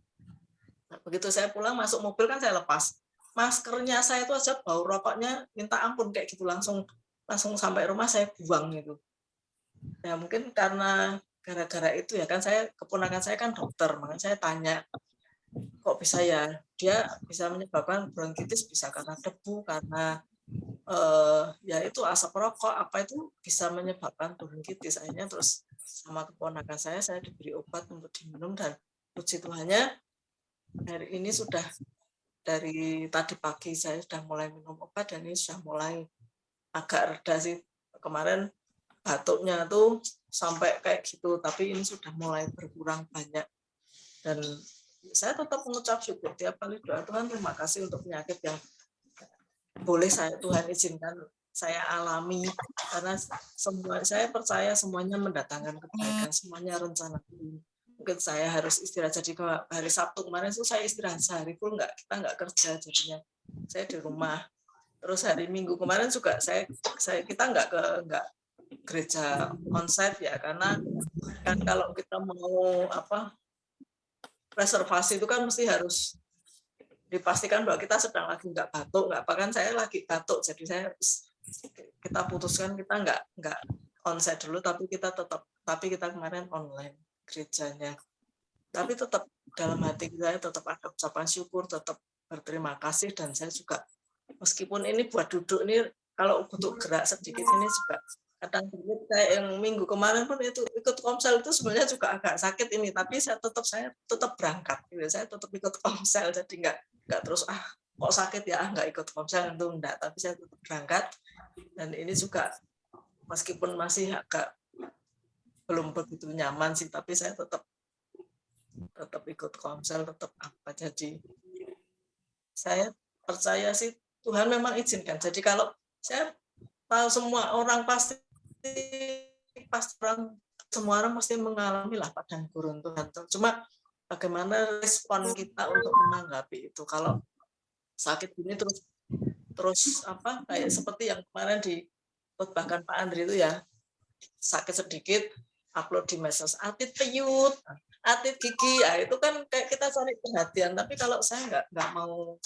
Begitu saya pulang masuk mobil kan saya lepas maskernya, saya itu aja bau rokoknya minta ampun kayak gitu, langsung sampai rumah saya buang gitu. Ya mungkin karena gara-gara itu ya kan, keponakan saya kan dokter, makanya saya tanya kok bisa ya dia bisa menyebabkan bronkitis, bisa karena debu, karena ya itu asap rokok apa itu bisa menyebabkan bronkitis. Akhirnya terus sama keponakan saya diberi obat untuk diminum dan puji Tuhannya hari ini sudah dari tadi pagi saya sudah mulai minum obat dan ini sudah mulai agak reda sih. Kemarin batuknya tuh sampai kayak gitu, tapi ini sudah mulai berkurang banyak. Dan saya tetap mengucap syukur tiap kali doa, Tuhan terima kasih untuk penyakit yang boleh Tuhan izinkan saya alami, karena saya percaya semuanya mendatangkan kebaikan, semuanya rencana Tuhan. Mungkin saya harus istirahat, jadi hari Sabtu kemarin itu saya istirahat sehari full, kita nggak kerja, jadinya saya di rumah. Terus hari Minggu kemarin juga kita nggak gereja onsite ya, karena kan kalau kita mau reservasi itu kan mesti harus dipastikan bahwa kita sedang lagi nggak batuk, nggak apa kan saya lagi batuk, jadi kita putuskan kita nggak onsite dulu, tapi kita kemarin online gerejanya. Tapi tetap dalam hati saya tetap ada ucapan syukur, tetap berterima kasih, dan saya juga meskipun ini buat duduk ini, kalau butuh gerak sedikit ini juga kadang kayak yang minggu kemarin pun itu ikut komsel itu sebenarnya juga agak sakit ini, tapi saya tetap berangkat, saya tetap ikut komsel, jadi nggak terus kok sakit ya nggak ikut komsel itu enggak, tapi saya tetap berangkat. Dan ini juga meskipun masih agak belum begitu nyaman sih, tapi saya tetap ikut komsel, tetap jadi saya percaya sih Tuhan memang izinkan. Jadi kalau saya tahu semua orang semua orang pasti mengalami lah padang gurun Tuhan. Cuma bagaimana respon kita untuk menanggapi itu. Kalau sakit ini terus kayak seperti yang kemarin bahkan Pak Andri itu ya, sakit sedikit upload di medsos, atit peyut, atit gigi, ya itu kan kayak kita cari perhatian. Tapi kalau saya nggak mau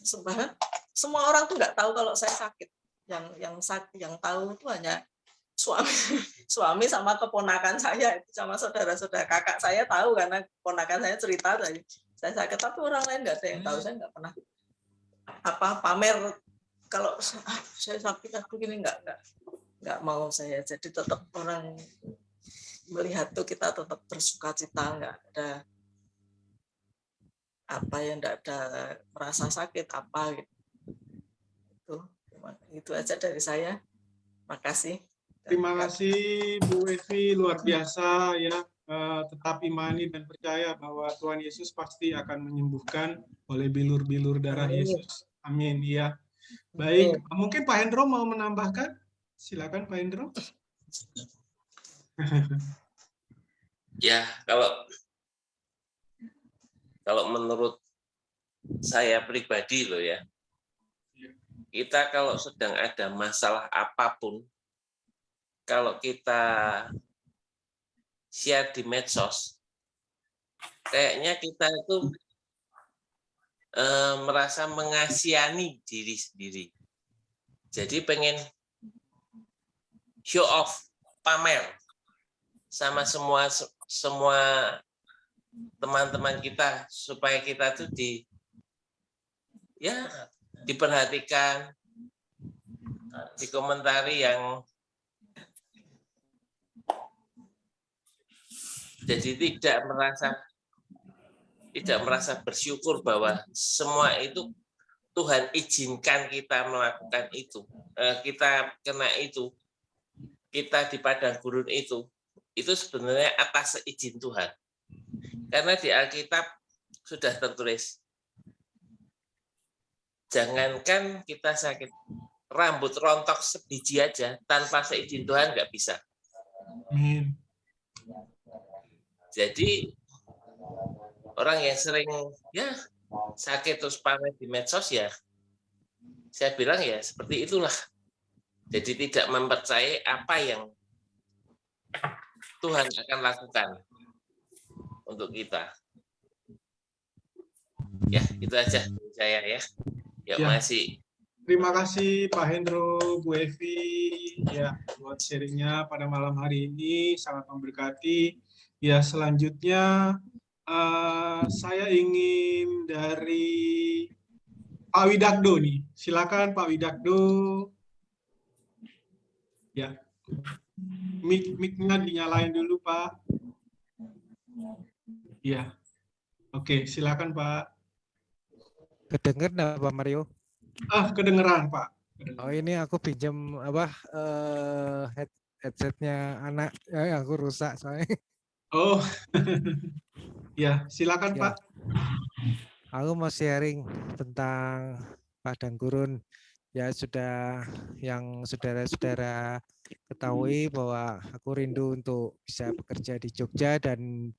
sebenarnya semua orang tuh nggak tahu kalau saya sakit. Yang tahu itu hanya suami sama keponakan saya, sama saudara-saudara kakak saya tahu karena keponakan saya cerita saya sakit, tapi orang lain nggak ada yang tahu. Saya nggak pernah pamer kalau saya sakit begini, nggak mau saya. Jadi tetap orang melihat tuh kita tetap bersuka cita, nggak ada nggak ada merasa sakit gitu. Itu aja dari saya. Makasih. Terima kasih Bu Evi, luar biasa ya. Tetap imani dan percaya bahwa Tuhan Yesus pasti akan menyembuhkan oleh bilur-bilur darah Yesus. Amin ya. Baik, mungkin Pak Hendro mau menambahkan? Silakan Pak Hendro. Ya, kalau menurut saya pribadi loh ya, kita kalau sedang ada masalah apapun, kalau kita share di medsos, kayaknya kita itu merasa mengasihani diri sendiri. Jadi pengen show off, pamer sama semua teman-teman kita supaya kita tuh diperhatikan, dikomentari yang jadi tidak merasa bersyukur bahwa semua itu Tuhan izinkan kita melakukan itu, kita kena itu, kita di padang gurun itu sebenarnya atas izin Tuhan. Karena di Alkitab sudah tertulis, jangankan kita sakit, rambut rontok sebiji aja tanpa seizin Tuhan nggak bisa. Amin. Jadi orang yang sering sakit terus pamer di medsos saya bilang seperti itulah. Jadi tidak mempercayai apa yang Tuhan akan lakukan untuk kita. Ya, itu aja saya ya. Ya, masih. Terima kasih Pak Hendro, Bu Evi ya buat sharingnya pada malam hari ini, sangat memberkati. Ya, selanjutnya saya ingin dari Pak Widakdo nih. Silakan Pak Widakdo. Ya. Mic-nya dinyalain dulu, Pak. Ya. Oke, silakan Pak. Kedengar nggak Pak Mario? Kedengeran Pak. Oh ini aku pinjam headsetnya anak, aku rusak soalnya. Oh, ya silakan ya. Pak. Aku mau sharing tentang padang gurun. Ya sudah yang saudara-saudara ketahui bahwa aku rindu untuk bisa bekerja di Jogja dan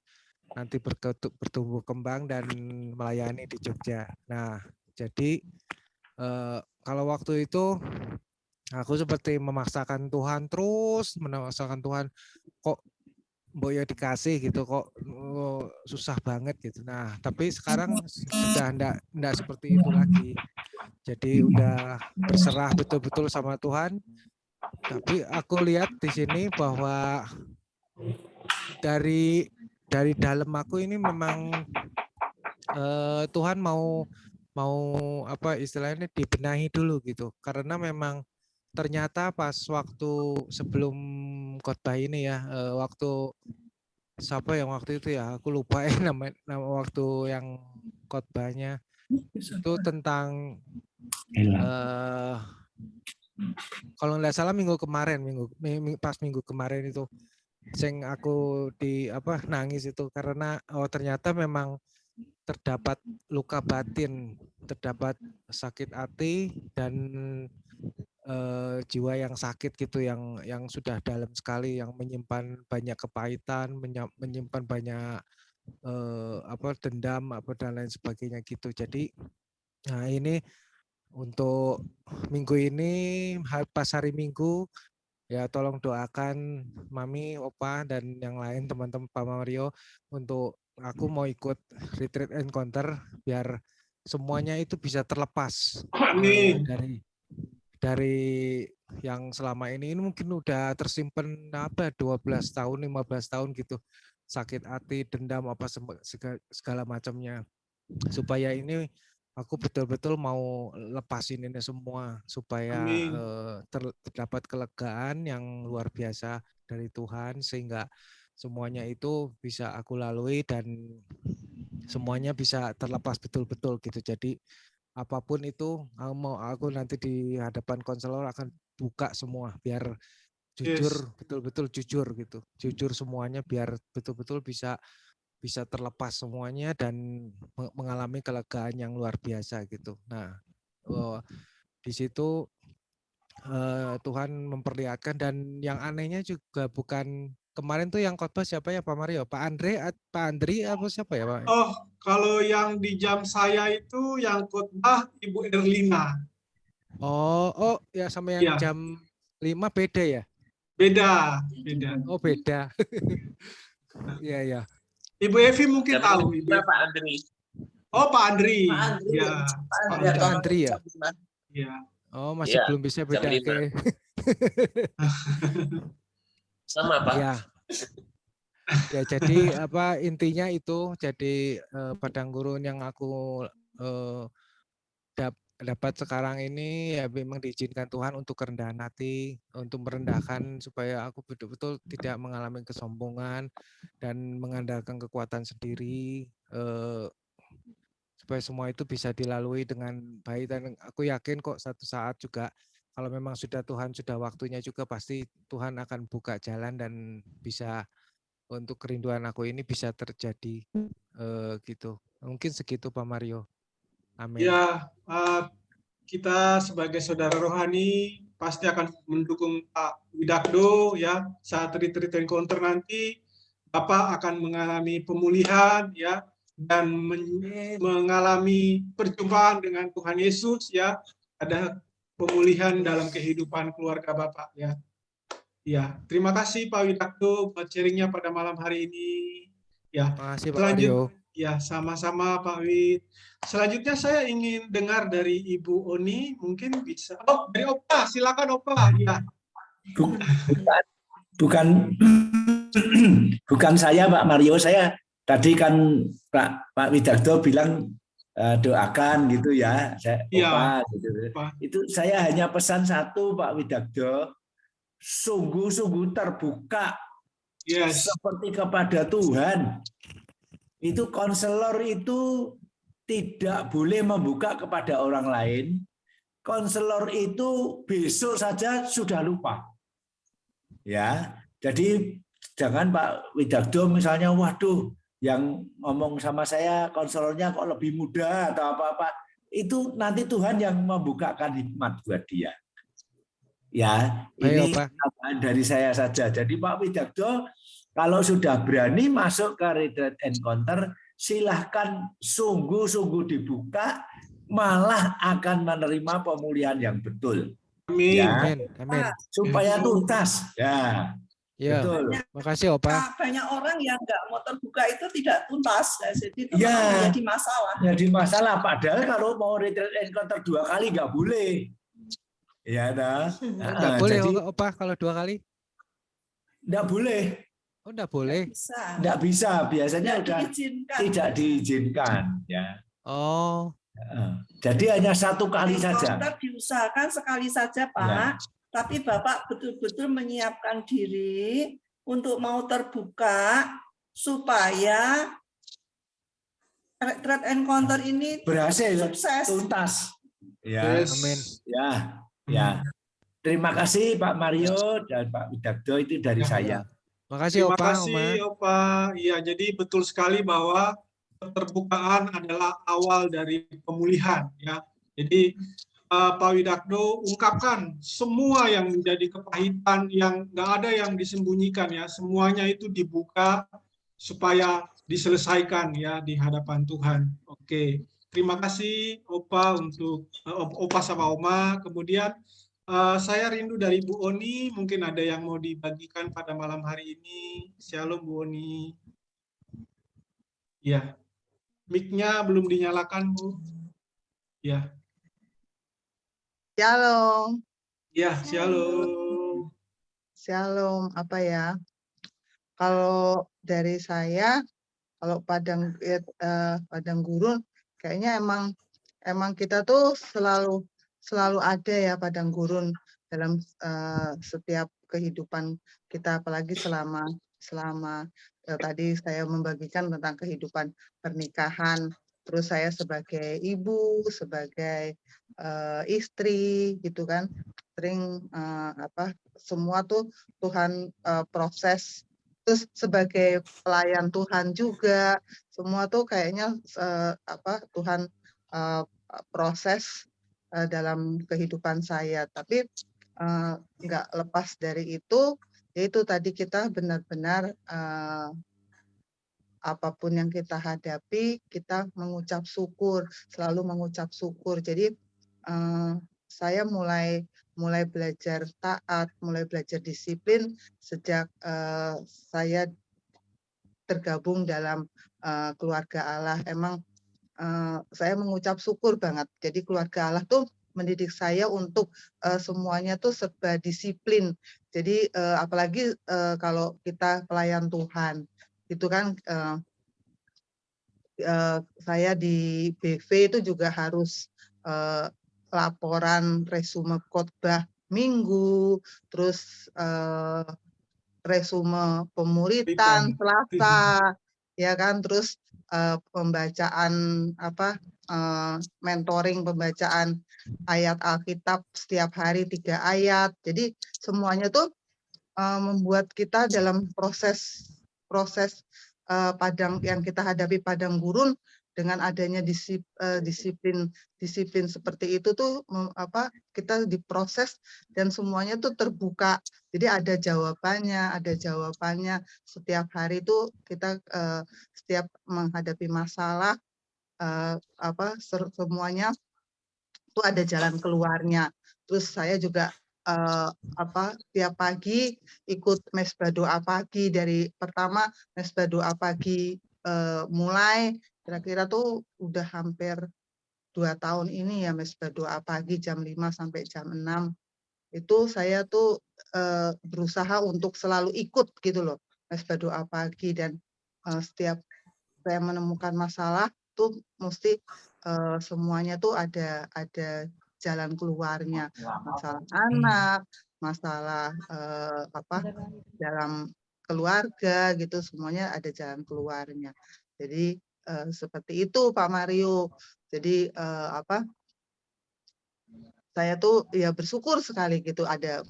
nanti bertumbuh kembang dan melayani di Jogja. Nah, jadi kalau waktu itu aku seperti memaksakan Tuhan, terus memaksakan Tuhan, kok Boyo dikasih gitu, kok susah banget gitu. Nah, tapi sekarang sudah enggak seperti itu lagi. Jadi udah berserah betul-betul sama Tuhan. Tapi aku lihat di sini bahwa dari dalam aku ini memang Tuhan mau apa istilahnya dibenahi dulu gitu. Karena memang ternyata pas waktu sebelum khotbah ini ya, waktu siapa yang waktu itu ya, aku lupa ya nama waktu yang khotbahnya itu tentang kalau nggak salah minggu kemarin, pas minggu kemarin itu sing aku nangis itu karena ternyata memang terdapat luka batin, terdapat sakit hati dan jiwa yang sakit gitu, yang sudah dalam sekali, yang menyimpan banyak kepahitan, menyimpan banyak dendam dan lain sebagainya gitu. Jadi nah ini untuk minggu ini pas hari Minggu ya, tolong doakan Mami, Opa dan yang lain teman-teman Pak Mario untuk aku mau ikut retreat encounter biar semuanya itu bisa terlepas dari yang selama ini mungkin udah tersimpan 12 tahun, 15 tahun gitu, sakit hati, dendam segala macamnya, supaya ini aku betul-betul mau lepasin ini semua supaya terdapat kelegaan yang luar biasa dari Tuhan, sehingga semuanya itu bisa aku lalui dan semuanya bisa terlepas betul-betul gitu. Jadi apapun itu aku nanti di hadapan konselor akan buka semua biar jujur, betul-betul jujur gitu. Jujur semuanya biar betul-betul bisa terlepas semuanya dan mengalami kelegaan yang luar biasa gitu. Nah, di situ Tuhan memperlihatkan, dan yang anehnya juga bukan kemarin tuh yang khotbah siapa ya Pak Mario? Pak Andri apa siapa ya Pak? Oh, kalau yang di jam saya itu yang khotbah Ibu Erlina. Oh ya, sama yang jam 5 beda ya? Beda. Oh beda. Iya ya. Ibu Evi mungkin tahu. Pak Andri. Oh Pak Andri. Ya. Pak Andri ya. Iya. Oh masih belum bisa beda. Sama Pak. Ya. Ya jadi intinya itu jadi padang gurun yang aku dapat sekarang ini ya memang diizinkan Tuhan untuk kerendahan hati, untuk merendahkan supaya aku betul-betul tidak mengalami kesombongan dan mengandalkan kekuatan sendiri, supaya semua itu bisa dilalui dengan baik, dan aku yakin kok satu saat juga kalau memang sudah Tuhan sudah waktunya juga pasti Tuhan akan buka jalan dan bisa untuk kerinduan aku ini bisa terjadi gitu. Mungkin segitu Pak Mario. Amin. Ya, kita sebagai saudara rohani pasti akan mendukung Pak Widakdo ya. Saat retreat encounter nanti Bapak akan mengalami pemulihan ya dan mengalami perjumpaan dengan Tuhan Yesus ya. Ada pemulihan dalam kehidupan keluarga Bapak ya. Ya, terima kasih Pak Widakdo buat sharingnya pada malam hari ini. Ya, Terima kasih Pak Mario. Ya, sama-sama Pak Wid. Selanjutnya saya ingin dengar dari Ibu Oni, mungkin bisa. Oh, dari Opa, silakan Opa. Ya. Bukan saya Pak Mario, saya tadi kan Pak Widakdo bilang doakan gitu ya, saya Opa gitu. Itu saya hanya pesan satu Pak Widakdo, sungguh-sungguh terbuka seperti kepada Tuhan. Itu konselor itu tidak boleh membuka kepada orang lain. Konselor itu besok saja sudah lupa. Ya, jadi jangan Pak Widakdo misalnya, waduh, yang ngomong sama saya konselornya kok lebih muda atau apa-apa. Itu nanti Tuhan yang membukakan hikmat buat dia. Ya, ini dari saya saja. Jadi Pak Widakdo, kalau sudah berani masuk ke retreat encounter, silahkan sungguh-sungguh dibuka, malah akan menerima pemulihan yang betul. Amin. Ya, amin. Supaya tuntas. Ya, ya. Betul. Makasih Opa. Banyak orang yang nggak mau terbuka itu tidak tuntas, jadi itu ya, menjadi masalah. Jadi masalah. Padahal kalau mau retreat encounter 2 kali nggak boleh. Ya, nggak boleh jadi, Opa kalau 2 kali? Nggak boleh. Oh, nggak boleh? Nggak bisa. Biasanya tidak diizinkan. Ya. Oh. Jadi hanya 1 kali saja. Diusahakan sekali saja, Pak. Ya. Tapi Bapak betul-betul menyiapkan diri untuk mau terbuka supaya retreat encounter ini berhasil, sukses, tuntas. Ya, amin. Ya. Terima kasih Pak Mario dan Pak Widakdo, itu dari saya. Makasih Opa. Terima kasih Opa. Iya, jadi betul sekali bahwa keterbukaan adalah awal dari pemulihan ya. Jadi Pak Widakdo ungkapkan semua yang menjadi kepahitan, yang nggak ada yang disembunyikan ya, semuanya itu dibuka supaya diselesaikan ya di hadapan Tuhan. Oke, terima kasih Opa untuk Opa sama Oma. Kemudian saya rindu dari Bu Oni, mungkin ada yang mau dibagikan pada malam hari ini. Shalom Bu Oni. Ya, mic-nya belum dinyalakan Bu. Ya. Shalom. Ya, shalom. Shalom, apa ya? Kalau dari saya, kalau padang gurun, kayaknya emang kita tuh selalu ada ya padang gurun dalam setiap kehidupan kita, apalagi selama tadi saya membagikan tentang kehidupan pernikahan. Terus saya sebagai ibu, sebagai istri, gitu kan, sering semua tuh Tuhan proses. Terus sebagai pelayan Tuhan juga, semua tuh kayaknya Tuhan proses dalam kehidupan saya. Tapi nggak lepas dari itu, yaitu tadi kita benar-benar apapun yang kita hadapi, kita mengucap syukur, selalu mengucap syukur. Jadi saya mulai belajar taat, mulai belajar disiplin sejak saya tergabung dalam keluarga Allah. Emang saya mengucap syukur banget. Jadi keluarga Allah tuh mendidik saya untuk semuanya tuh serba disiplin. Jadi apalagi kalau kita pelayan Tuhan, itu kan saya di BV itu juga harus laporan resume khotbah minggu, terus resume pemuritan Selasa, ya kan, terus pembacaan mentoring pembacaan ayat Alkitab setiap hari 3 ayat. Jadi semuanya tuh membuat kita dalam proses padang yang kita hadapi padang gurun, dengan adanya disiplin seperti itu tuh kita diproses dan semuanya tuh terbuka. Jadi ada jawabannya setiap hari itu kita setiap menghadapi masalah semuanya itu ada jalan keluarnya. Terus saya juga tiap pagi ikut mesbah doa pagi, dari pertama mesbah doa pagi mulai kira-kira tuh udah hampir 2 tahun ini ya, mesbah doa pagi jam 5 sampai jam 6. Itu saya tuh berusaha untuk selalu ikut gitu loh, mesbah doa pagi, dan setiap saya menemukan masalah tuh mesti semuanya tuh ada jalan keluarnya. Masalah anak, masalah dalam keluarga gitu, semuanya ada jalan keluarnya. Jadi seperti itu Pak Mario. Jadi saya tuh ya bersyukur sekali gitu, ada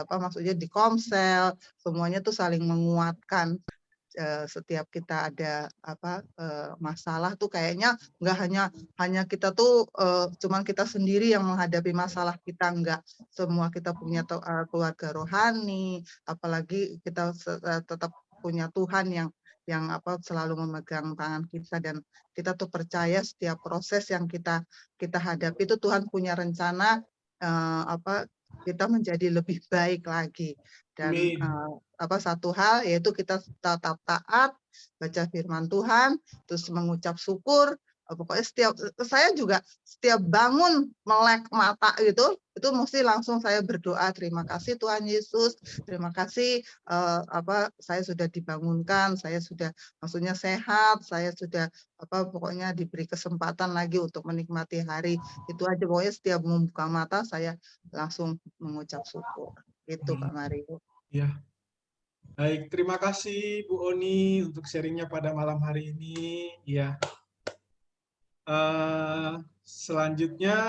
maksudnya di Komsel semuanya tuh saling menguatkan. Setiap kita ada masalah tuh kayaknya nggak hanya kita tuh cuman kita sendiri yang menghadapi masalah kita, enggak, semua kita punya keluarga rohani, apalagi kita tetap punya Tuhan yang selalu memegang tangan kita, dan kita tuh percaya setiap proses yang kita hadapi itu Tuhan punya rencana kita menjadi lebih baik lagi. Dan satu hal yaitu kita tetap taat, baca firman Tuhan, terus mengucap syukur. Pokoknya saya juga setiap bangun melek mata gitu, itu mesti langsung saya berdoa, terima kasih Tuhan Yesus, terima kasih saya sudah dibangunkan, saya sudah maksudnya sehat, saya sudah pokoknya diberi kesempatan lagi untuk menikmati hari. Itu aja, pokoknya setiap membuka mata saya langsung mengucap syukur. Gitu Pak Mario. Ya. Baik, terima kasih Bu Oni untuk sharingnya pada malam hari ini. Ya. Selanjutnya,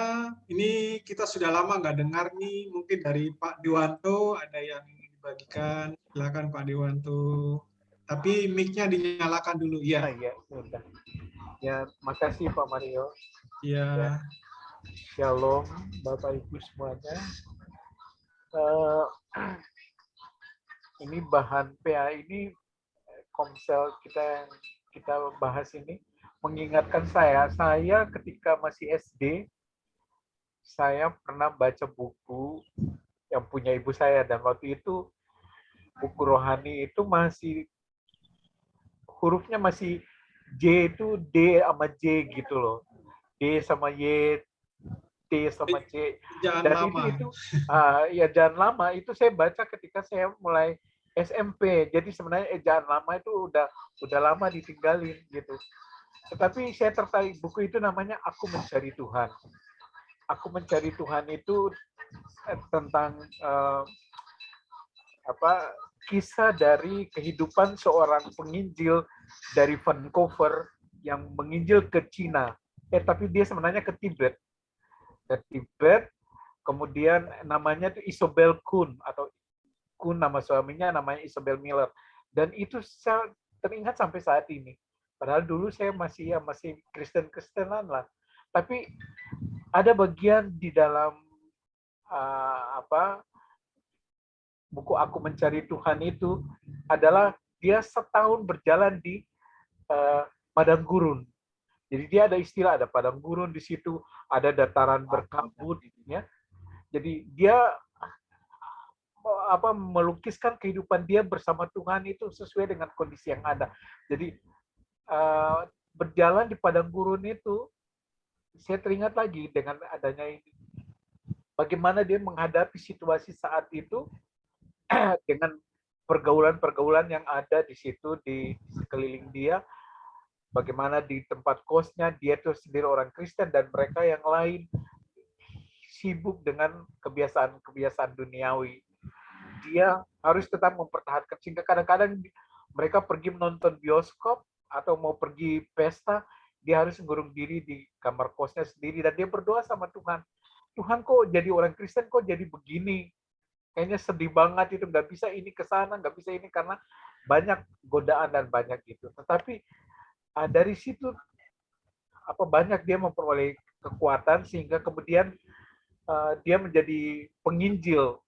ini kita sudah lama nggak dengar nih, mungkin dari Pak Dewanto ada yang dibagikan. Silakan Pak Dewanto. Tapi mic-nya dinyalakan dulu. Ya. Ya, sudah. Ya, makasih Pak Mario. Ya. Shalom Bapak Ibu semuanya. Ini bahan PA ini Komsel kita bahas ini mengingatkan saya ketika masih SD, saya pernah baca buku yang punya ibu saya, dan waktu itu buku rohani itu masih hurufnya masih J itu D sama J gitu loh, D sama Y, T sama C. Jangan dan lama. Ya jangan lama itu saya baca ketika saya mulai SMP. Jadi sebenarnya ejaan lama itu udah lama ditinggalin gitu. Tetapi saya tertarik buku itu, namanya Aku Mencari Tuhan. Aku Mencari Tuhan itu tentang kisah dari kehidupan seorang penginjil dari Vancouver yang menginjil ke Cina. Tapi dia sebenarnya ke Tibet. Kemudian namanya itu Isobel Kuhn, atau Kuhn nama suaminya, namanya Isobel Miller. Dan itu saya teringat sampai saat ini. Padahal dulu saya masih Kristen-Kristenan lah. Tapi ada bagian di dalam buku Aku Mencari Tuhan itu adalah dia setahun berjalan di padang gurun. Jadi dia ada istilah, ada padang gurun di situ, ada dataran berkabut, ya. Jadi dia melukiskan kehidupan dia bersama Tuhan itu sesuai dengan kondisi yang ada. Jadi berjalan di padang gurun itu, saya teringat lagi dengan adanya ini. bagaimana dia menghadapi situasi saat itu dengan pergaulan-pergaulan yang ada di situ di sekeliling dia, bagaimana di tempat kosnya dia itu sendiri orang Kristen dan mereka yang lain sibuk dengan kebiasaan-kebiasaan duniawi. Dia harus tetap mempertahankan, sehingga kadang-kadang mereka pergi menonton bioskop atau mau pergi pesta, dia harus mengurung diri di kamar kosnya sendiri dan dia berdoa sama Tuhan. Tuhan, kok jadi orang Kristen kok jadi begini? Kayaknya sedih banget itu, nggak bisa ini ke sana, nggak bisa ini karena banyak godaan dan banyak gitu. Tetapi dari situ banyak dia memperoleh kekuatan sehingga kemudian dia menjadi penginjil.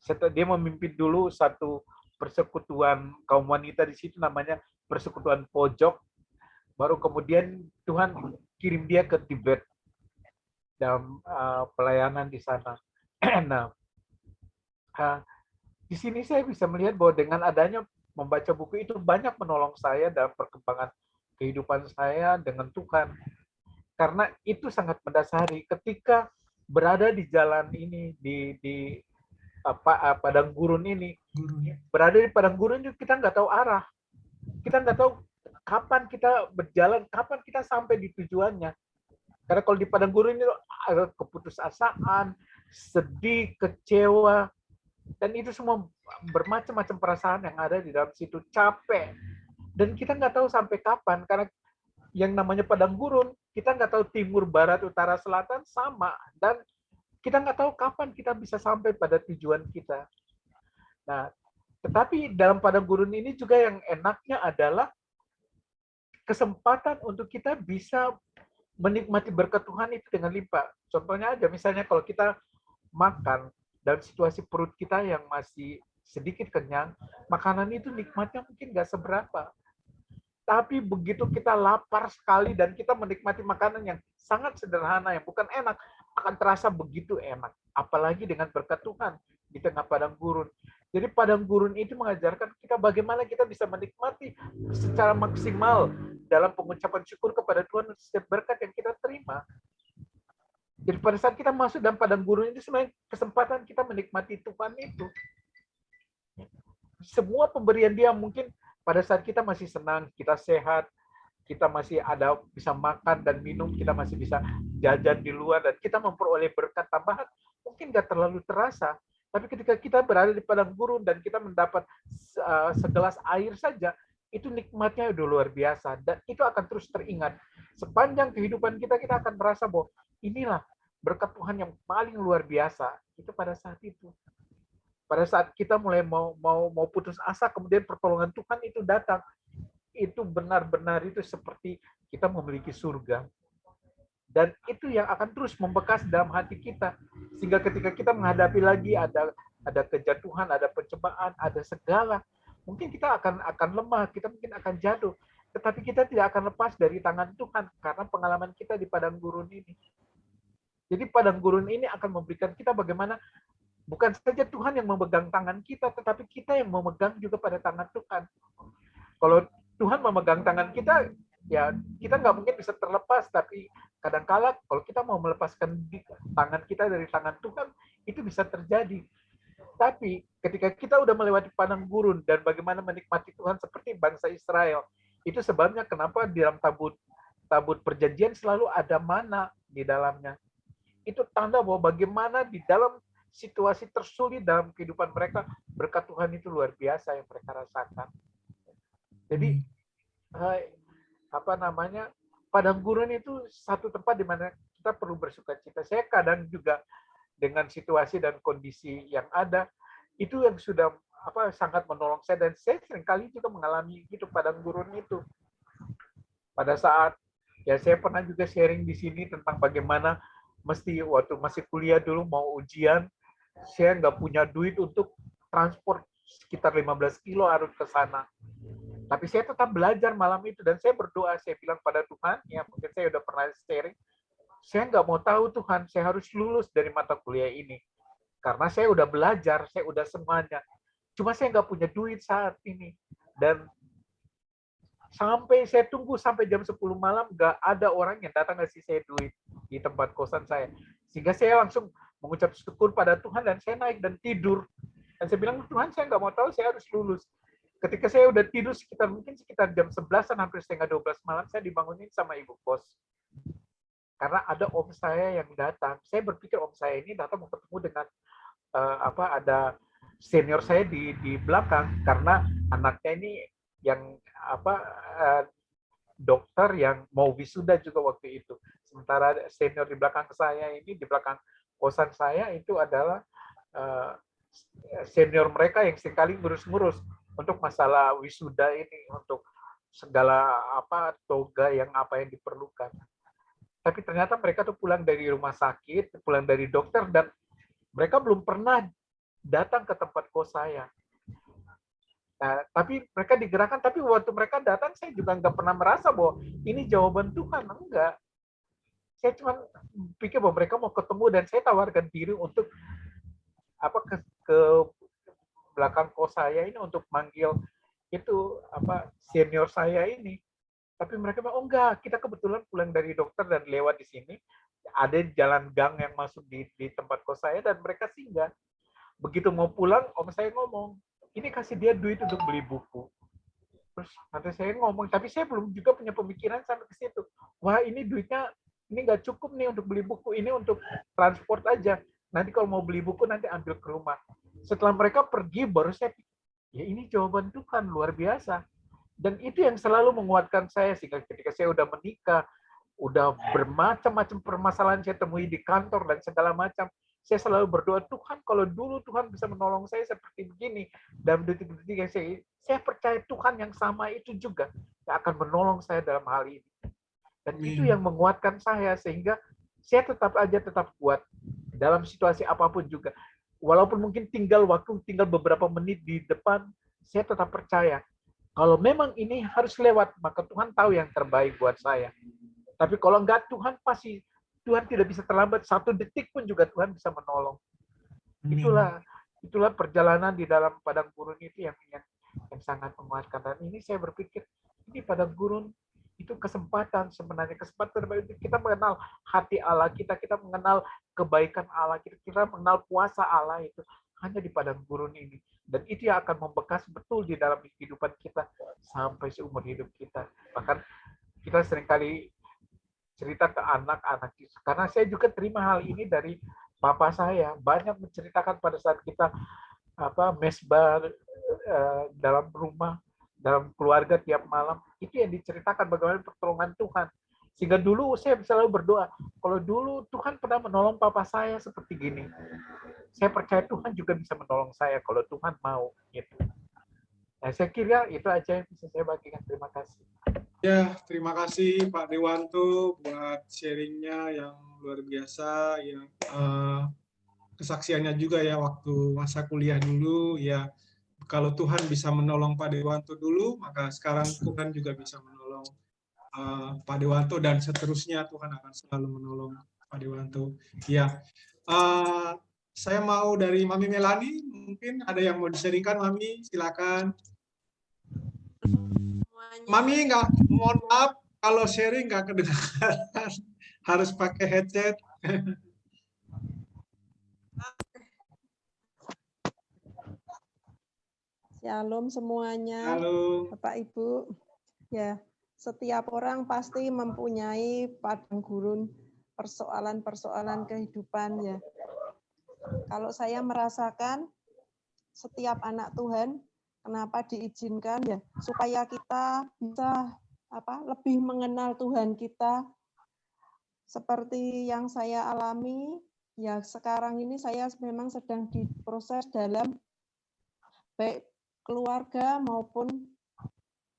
Setelah dia memimpin dulu satu persekutuan kaum wanita di situ namanya persekutuan pojok, baru kemudian Tuhan kirim dia ke Tibet dalam pelayanan di sana. Nah, di sini saya bisa melihat bahwa dengan adanya membaca buku itu banyak menolong saya dalam perkembangan kehidupan saya dengan Tuhan. Karena itu sangat mendasari ketika berada di jalan ini, di padang gurun ini. Berada di padang gurun itu kita nggak tahu arah. Kita nggak tahu kapan kita berjalan, kapan kita sampai di tujuannya. Karena kalau di padang gurun itu ada keputusasaan, sedih, kecewa, dan itu semua bermacam-macam perasaan yang ada di dalam situ, capek. Dan kita nggak tahu sampai kapan, karena yang namanya padang gurun, kita nggak tahu timur, barat, utara, selatan, sama. Dan kita nggak tahu kapan kita bisa sampai pada tujuan kita. Nah, tetapi dalam padang gurun ini juga yang enaknya adalah kesempatan untuk kita bisa menikmati berkat Tuhan itu dengan limpah. Contohnya aja, misalnya kalau kita makan dalam situasi perut kita yang masih sedikit kenyang, makanan itu nikmatnya mungkin nggak seberapa. Tapi begitu kita lapar sekali dan kita menikmati makanan yang sangat sederhana, yang bukan enak, akan terasa begitu enak. Apalagi dengan berkat Tuhan di tengah padang gurun. Jadi padang gurun itu mengajarkan kita bagaimana kita bisa menikmati secara maksimal dalam pengucapan syukur kepada Tuhan untuk setiap berkat yang kita terima. Jadi pada saat kita masuk dalam padang gurun itu sebenarnya kesempatan kita menikmati Tuhan itu. Semua pemberian Dia mungkin pada saat kita masih senang, kita sehat, kita masih ada bisa makan dan minum, kita masih bisa jajan di luar, dan kita memperoleh berkat tambahan, mungkin nggak terlalu terasa. Tapi ketika kita berada di padang gurun dan kita mendapat segelas air saja, itu nikmatnya udah luar biasa. Dan itu akan terus teringat. Sepanjang kehidupan kita, kita akan merasa bahwa inilah berkat Tuhan yang paling luar biasa. Itu pada saat itu. Pada saat kita mulai mau putus asa, kemudian pertolongan Tuhan itu datang. Itu benar-benar itu seperti kita memiliki surga. Dan itu yang akan terus membekas dalam hati kita. Sehingga ketika kita menghadapi lagi ada kejatuhan, ada pencobaan, ada segala, mungkin kita akan lemah, kita mungkin akan jatuh. Tetapi kita tidak akan lepas dari tangan Tuhan karena pengalaman kita di padang gurun ini. Jadi padang gurun ini akan memberikan kita bagaimana bukan saja Tuhan yang memegang tangan kita, tetapi kita yang memegang juga pada tangan Tuhan. Kalau Tuhan memegang tangan kita, ya kita nggak mungkin bisa terlepas, tapi kadang-kala kalau kita mau melepaskan tangan kita dari tangan Tuhan, itu bisa terjadi. Tapi ketika kita udah melewati padang gurun dan bagaimana menikmati Tuhan seperti bangsa Israel, itu sebabnya kenapa di dalam tabut perjanjian selalu ada mana di dalamnya. Itu tanda bahwa bagaimana di dalam situasi tersulit dalam kehidupan mereka, berkat Tuhan itu luar biasa yang mereka rasakan. Jadi padang gurun itu satu tempat di mana kita perlu bersukacita. Saya kadang juga dengan situasi dan kondisi yang ada itu yang sudah sangat menolong saya, dan saya seringkali juga mengalami itu padang gurun itu. Pada saat ya saya pernah juga sharing di sini tentang bagaimana waktu masih kuliah dulu mau ujian, saya nggak punya duit untuk transport sekitar 15 kilo harus ke sana. Tapi saya tetap belajar malam itu dan saya berdoa, saya bilang pada Tuhan, ya mungkin saya udah pernah sharing, saya nggak mau tahu Tuhan, saya harus lulus dari mata kuliah ini. Karena saya udah belajar, saya udah semuanya. Cuma saya nggak punya duit saat ini. Dan sampai saya tunggu sampai jam 10 malam, nggak ada orang yang datang ngasih saya duit di tempat kosan saya. Sehingga saya langsung mengucap syukur pada Tuhan, dan saya naik dan tidur. Dan saya bilang, Tuhan saya nggak mau tahu, saya harus lulus. Ketika saya udah tidur mungkin sekitar jam 11-an, hampir setengah 12 malam, saya dibangunin sama ibu kos. Karena ada om saya yang datang. Saya berpikir om saya ini datang mau ketemu dengan ada senior saya di belakang, karena anaknya ini yang dokter yang mau wisuda juga waktu itu. Sementara senior di belakang saya ini, di belakang kosan saya itu adalah senior mereka yang sekali ngurus-ngurus untuk masalah wisuda ini, untuk segala toga yang diperlukan. Tapi ternyata mereka tuh pulang dari rumah sakit, pulang dari dokter, dan mereka belum pernah datang ke tempat kos saya. Nah, tapi mereka digerakkan, tapi waktu mereka datang, saya juga nggak pernah merasa bahwa ini jawaban Tuhan, enggak. Saya cuma pikir bahwa mereka mau ketemu, dan saya tawarkan diri untuk ke belakang kos saya ini untuk manggil itu senior saya ini. Tapi mereka bilang, oh enggak, kita kebetulan pulang dari dokter dan lewat di sini, ada jalan gang yang masuk di tempat kos saya, dan mereka singgah. Begitu mau pulang, om saya ngomong, ini kasih dia duit untuk beli buku. Terus nanti saya ngomong, tapi saya belum juga punya pemikiran sampai ke situ. Wah, ini duitnya ini nggak cukup nih untuk beli buku, ini untuk transport aja. Nanti kalau mau beli buku nanti ambil ke rumah. Setelah mereka pergi, baru saya pikir, ya ini jawaban Tuhan luar biasa. Dan itu yang selalu menguatkan saya, sehingga ketika saya udah menikah, udah bermacam-macam permasalahan saya temui di kantor dan segala macam, saya selalu berdoa, Tuhan kalau dulu Tuhan bisa menolong saya seperti begini, dalam detik-detik yang saya percaya Tuhan yang sama itu juga yang akan menolong saya dalam hal ini. Dan itu yang menguatkan saya, sehingga saya tetap kuat dalam situasi apapun juga. Walaupun mungkin tinggal beberapa menit di depan, saya tetap percaya kalau memang ini harus lewat, maka Tuhan tahu yang terbaik buat saya. Tapi kalau enggak, Tuhan tidak bisa terlambat, 1 detik pun juga Tuhan bisa menolong. Itulah perjalanan di dalam padang gurun itu yang sangat menguatkan. Dan ini saya berpikir, ini padang gurun itu kesempatan, sebenarnya kesempatan kita mengenal hati Allah kita mengenal kebaikan Allah kita mengenal kuasa Allah itu hanya di padang gurun ini. Dan itu yang akan membekas betul di dalam kehidupan kita sampai seumur hidup kita. Bahkan kita seringkali cerita ke anak-anak kita. Karena saya juga terima hal ini dari papa saya. Banyak menceritakan pada saat kita mesbah dalam rumah, dalam keluarga tiap malam. Itu yang diceritakan bagaimana pertolongan Tuhan. Sehingga dulu saya selalu berdoa, kalau dulu Tuhan pernah menolong papa saya seperti gini, saya percaya Tuhan juga bisa menolong saya kalau Tuhan mau. Gitu. Nah, saya kira itu aja yang bisa saya bagikan. Terima kasih. Ya, terima kasih Pak Dewanto buat sharingnya yang luar biasa, yang kesaksiannya juga ya waktu masa kuliah dulu ya. Kalau Tuhan bisa menolong Pak Dewanto dulu, maka sekarang Tuhan juga bisa menolong Pak Dewanto, dan seterusnya Tuhan akan selalu menolong Pak Dewanto. Ya, saya mau dari Mami Melani, mungkin ada yang mau di-sharingkan, Mami, silakan. Mami mohon maaf kalau sharing nggak kedengaran, harus pakai headset. Shalom semuanya, Halo. Bapak Ibu. Ya, setiap orang pasti mempunyai padang gurun persoalan-persoalan kehidupan ya. Kalau saya merasakan setiap anak Tuhan, kenapa diizinkan ya? Supaya kita bisa lebih mengenal Tuhan kita. Seperti yang saya alami, ya sekarang ini saya memang sedang diproses dalam baik keluarga maupun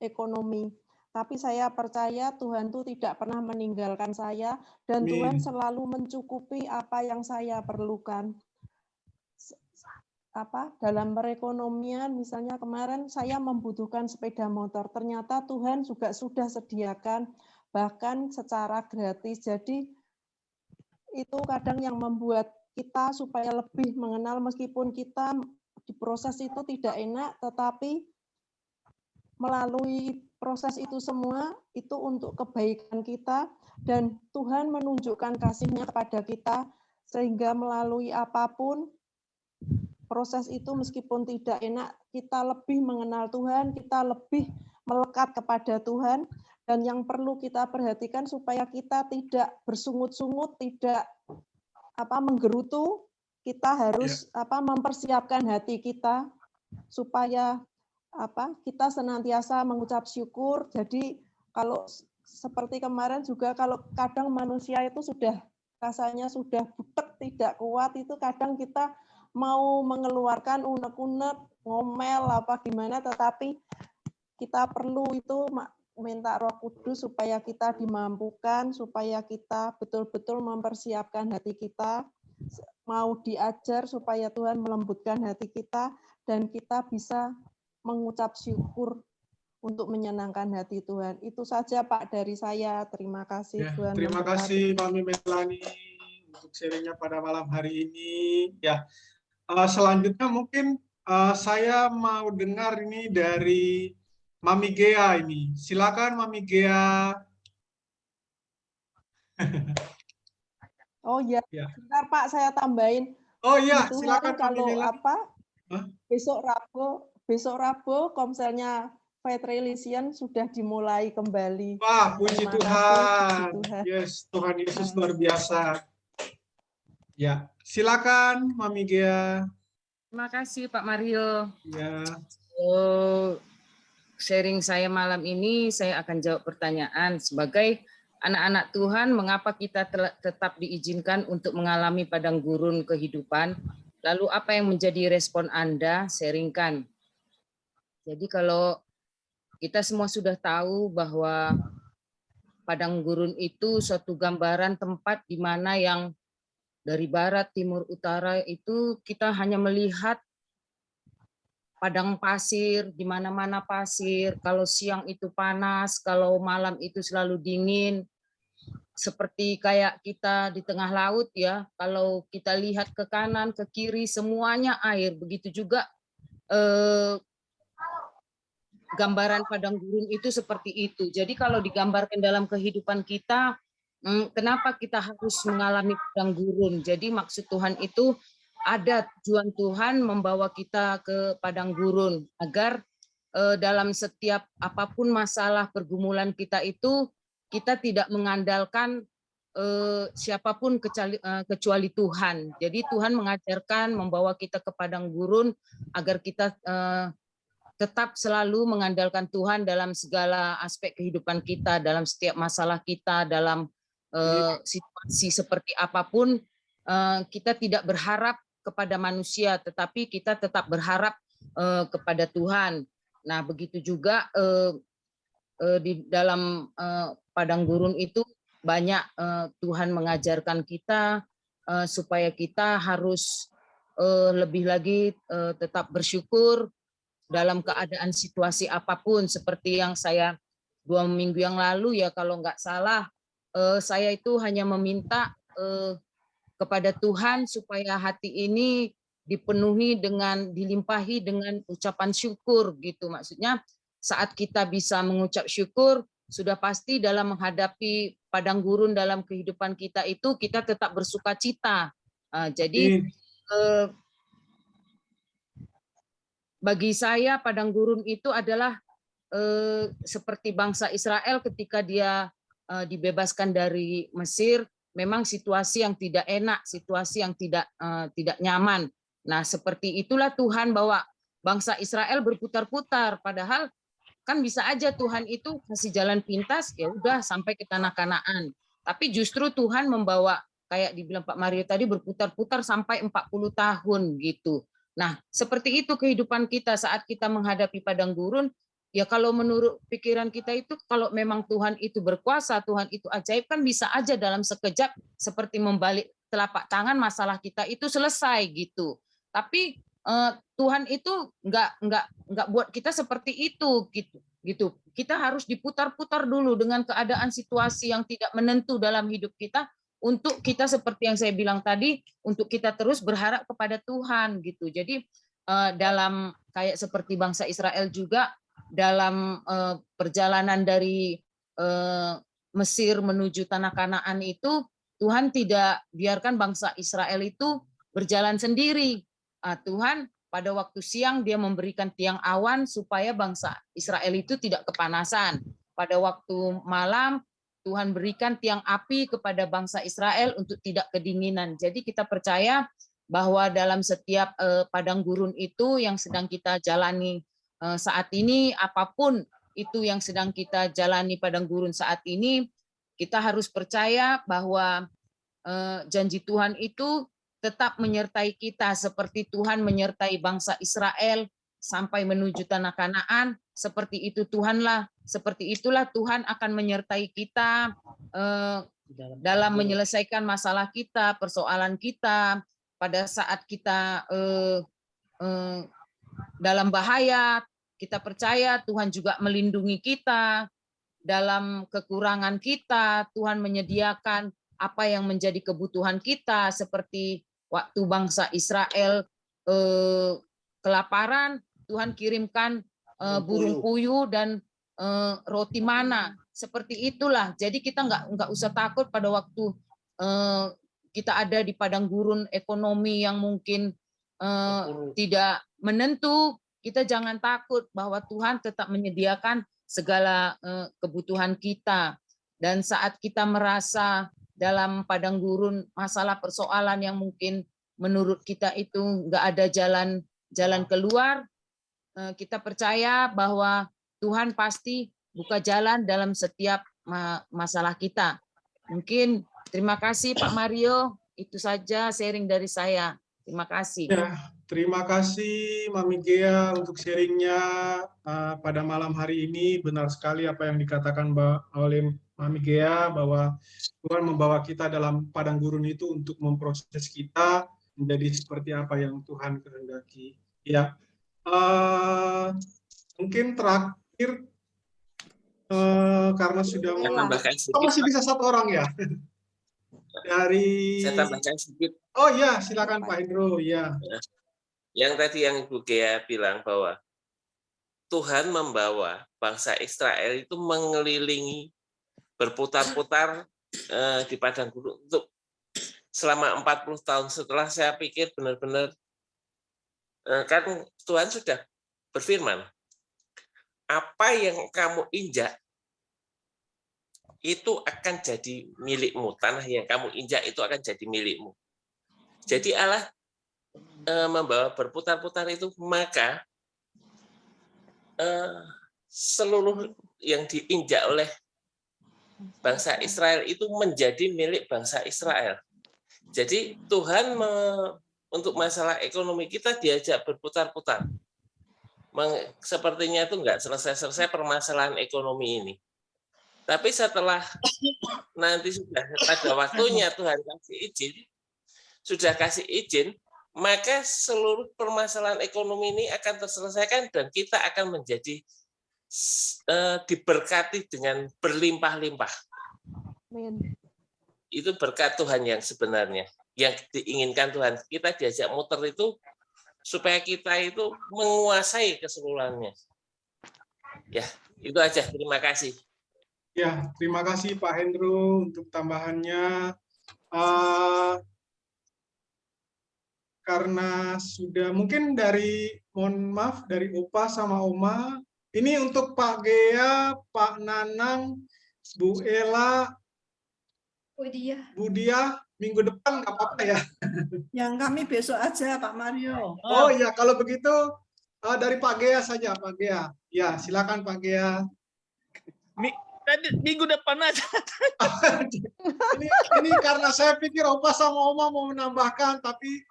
ekonomi. Tapi saya percaya Tuhan itu tidak pernah meninggalkan saya, dan Tuhan selalu mencukupi apa yang saya perlukan. Dalam perekonomian, misalnya kemarin saya membutuhkan sepeda motor, ternyata Tuhan juga sudah sediakan, bahkan secara gratis. Jadi itu kadang yang membuat kita supaya lebih mengenal, meskipun kita di proses itu tidak enak, tetapi melalui proses itu semua, itu untuk kebaikan kita, dan Tuhan menunjukkan kasih-Nya kepada kita, sehingga melalui apapun proses itu meskipun tidak enak, kita lebih mengenal Tuhan, kita lebih melekat kepada Tuhan, dan yang perlu kita perhatikan supaya kita tidak bersungut-sungut, tidak menggerutu, kita harus mempersiapkan hati kita supaya kita senantiasa mengucap syukur. Jadi kalau seperti kemarin juga, kalau kadang manusia itu sudah rasanya sudah butek, tidak kuat, itu kadang kita mau mengeluarkan unek-unek, ngomel apa gimana, tetapi kita perlu itu minta Roh Kudus supaya kita dimampukan, supaya kita betul-betul mempersiapkan hati kita, mau diajar supaya Tuhan melembutkan hati kita, dan kita bisa mengucap syukur untuk menyenangkan hati Tuhan. Itu saja Pak dari saya. Terima kasih Tuhan. Terima kasih Mami Melani untuk sharingnya pada malam hari ini. Ya, selanjutnya mungkin saya mau dengar ini dari Mami Gea ini. Silakan Mami Gea. Oh ya, sebentar Pak, saya tambahin. Oh iya, Tuhan, silakan kalau Mami besok Rabu komselnya Faith Religion sudah dimulai kembali. Wah, puji Terima Tuhan. Puji Tuhan. Yes, Tuhan Yesus luar biasa. Ya, silakan Mami Gea. Terima kasih Pak Mario. Ya. Sharing saya malam ini, saya akan jawab pertanyaan sebagai anak-anak Tuhan, mengapa kita tetap diizinkan untuk mengalami padang gurun kehidupan? Lalu apa yang menjadi respon Anda? Sharingkan. Jadi kalau kita semua sudah tahu bahwa padang gurun itu suatu gambaran tempat di mana yang dari barat, timur, utara itu kita hanya melihat padang pasir, di mana-mana pasir, kalau siang itu panas, kalau malam itu selalu dingin, seperti kayak kita di tengah laut ya, kalau kita lihat ke kanan, ke kiri, semuanya air, begitu juga gambaran padang gurun itu seperti itu. Jadi kalau digambarkan dalam kehidupan kita, kenapa kita harus mengalami padang gurun? Jadi maksud Tuhan itu ada tujuan Tuhan membawa kita ke padang gurun agar dalam setiap apapun masalah pergumulan kita itu kita tidak mengandalkan siapapun kecuali Tuhan. Jadi Tuhan mengajarkan membawa kita ke padang gurun agar kita tetap selalu mengandalkan Tuhan dalam segala aspek kehidupan kita, dalam setiap masalah kita, dalam situasi seperti apapun, kita tidak berharap kepada manusia, tetapi kita tetap berharap kepada Tuhan. Nah, begitu juga di dalam padang gurun itu banyak Tuhan mengajarkan kita supaya kita harus lebih lagi tetap bersyukur dalam keadaan situasi apapun, seperti yang saya 2 minggu yang lalu ya kalau nggak salah, saya itu hanya meminta kepada Tuhan supaya hati ini dipenuhi dilimpahi dengan ucapan syukur gitu. Maksudnya saat kita bisa mengucap syukur, sudah pasti dalam menghadapi padang gurun dalam kehidupan kita itu kita tetap bersuka cita. Jadi bagi saya padang gurun itu adalah seperti bangsa Israel ketika dia dibebaskan dari Mesir, memang situasi yang tidak enak, situasi yang tidak nyaman. Nah, seperti itulah Tuhan bawa bangsa Israel berputar-putar, padahal kan bisa aja Tuhan itu kasih jalan pintas, ya udah sampai ke tanah Kanaan. Tapi justru Tuhan membawa, kayak dibilang Pak Mario tadi, berputar-putar sampai 40 tahun gitu. Nah, seperti itu kehidupan kita saat kita menghadapi padang gurun. Ya kalau menurut pikiran kita itu, kalau memang Tuhan itu berkuasa, Tuhan itu ajaib, kan bisa aja dalam sekejap seperti membalik telapak tangan masalah kita itu selesai gitu. Tapi Tuhan itu nggak buat kita seperti itu gitu. Kita harus diputar-putar dulu dengan keadaan situasi yang tidak menentu dalam hidup kita, untuk kita seperti yang saya bilang tadi, untuk kita terus berharap kepada Tuhan gitu. Jadi dalam kayak seperti bangsa Israel juga dalam perjalanan dari Mesir menuju tanah Kanaan itu, Tuhan tidak biarkan bangsa Israel itu berjalan sendiri. Tuhan pada waktu siang dia memberikan tiang awan supaya bangsa Israel itu tidak kepanasan. Pada waktu malam Tuhan berikan tiang api kepada bangsa Israel untuk tidak kedinginan. Jadi kita percaya bahwa dalam setiap padang gurun itu yang sedang kita jalani saat ini, apapun itu yang sedang kita jalani padang gurun saat ini, kita harus percaya bahwa janji Tuhan itu tetap menyertai kita seperti Tuhan menyertai bangsa Israel sampai menuju tanah Kanaan. Seperti itu Tuhanlah, seperti itulah Tuhan akan menyertai kita dalam menyelesaikan masalah kita, persoalan kita, pada saat kita dalam bahaya. Kita percaya Tuhan juga melindungi kita dalam kekurangan kita. Tuhan menyediakan apa yang menjadi kebutuhan kita, seperti waktu bangsa Israel kelaparan, Tuhan kirimkan burung puyuh dan roti mana. Seperti itulah. Jadi kita nggak usah takut pada waktu kita ada di padang gurun ekonomi yang mungkin tidak menentu. Kita jangan takut bahwa Tuhan tetap menyediakan segala kebutuhan kita. Dan saat kita merasa dalam padang gurun masalah persoalan yang mungkin menurut kita itu nggak ada jalan keluar, kita percaya bahwa Tuhan pasti buka jalan dalam setiap masalah kita. Mungkin terima kasih Pak Mario, itu saja sharing dari saya. Terima kasih. Ya, terima kasih Mami Gea untuk sharingnya pada malam hari ini. Benar sekali apa yang dikatakan oleh Mami Gea, bahwa Tuhan membawa kita dalam padang gurun itu untuk memproses kita menjadi seperti apa yang Tuhan kehendaki. Ya, mungkin terakhir karena sudah masih bisa satu orang ya. Dari saya tambahkan sedikit. Oh ya, silakan Pak Hendro. Ya. Yang tadi yang Ibu Gea bilang bahwa Tuhan membawa bangsa Israel itu mengelilingi, berputar-putar di padang gurun untuk selama 40 tahun. Setelah saya pikir benar-benar kan Tuhan sudah berfirman, apa yang kamu injak itu akan jadi milikmu. Tanah yang kamu injak itu akan jadi milikmu. Jadi Allah membawa berputar-putar itu, maka seluruh yang diinjak oleh bangsa Israel itu menjadi milik bangsa Israel. Jadi Tuhan untuk masalah ekonomi kita diajak berputar-putar. Sepertinya itu nggak selesai-selesai permasalahan ekonomi ini. Tapi setelah nanti sudah pada waktunya Tuhan kasih izin, maka seluruh permasalahan ekonomi ini akan terselesaikan dan kita akan menjadi diberkati dengan berlimpah-limpah. Itu berkat Tuhan yang sebenarnya, yang diinginkan Tuhan. Kita diajak muter itu supaya kita itu menguasai keseluruhannya. Ya, itu aja. Terima kasih. Ya, terima kasih Pak Hendro untuk tambahannya. Karena sudah mungkin mohon maaf dari Opa sama Oma. Ini untuk Pak Gea, Pak Nanang, Bu Ella, Budia, minggu depan nggak apa-apa ya? Yang kami besok aja Pak Mario. Oh ya, kalau begitu dari Pak Gea saja, Pak Gea. Ya, silakan Pak Gea. Minggu depan aja. ini karena saya pikir Opa sama Oma mau menambahkan, tapi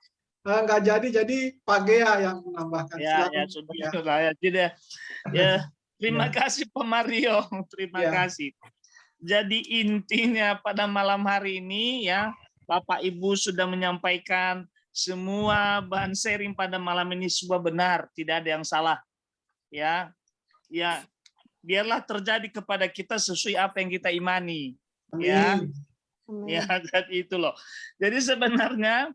nggak jadi Pak Gea yang menambahkan. Ya sudah ya. Ya, terima kasih Pak Mario, terima kasih. Jadi intinya pada malam hari ini ya, Bapak Ibu sudah menyampaikan semua bahan sharing pada malam ini semua benar, tidak ada yang salah. Ya. Biarlah terjadi kepada kita sesuai apa yang kita imani. Ya. Ya, jadi itu loh. Jadi sebenarnya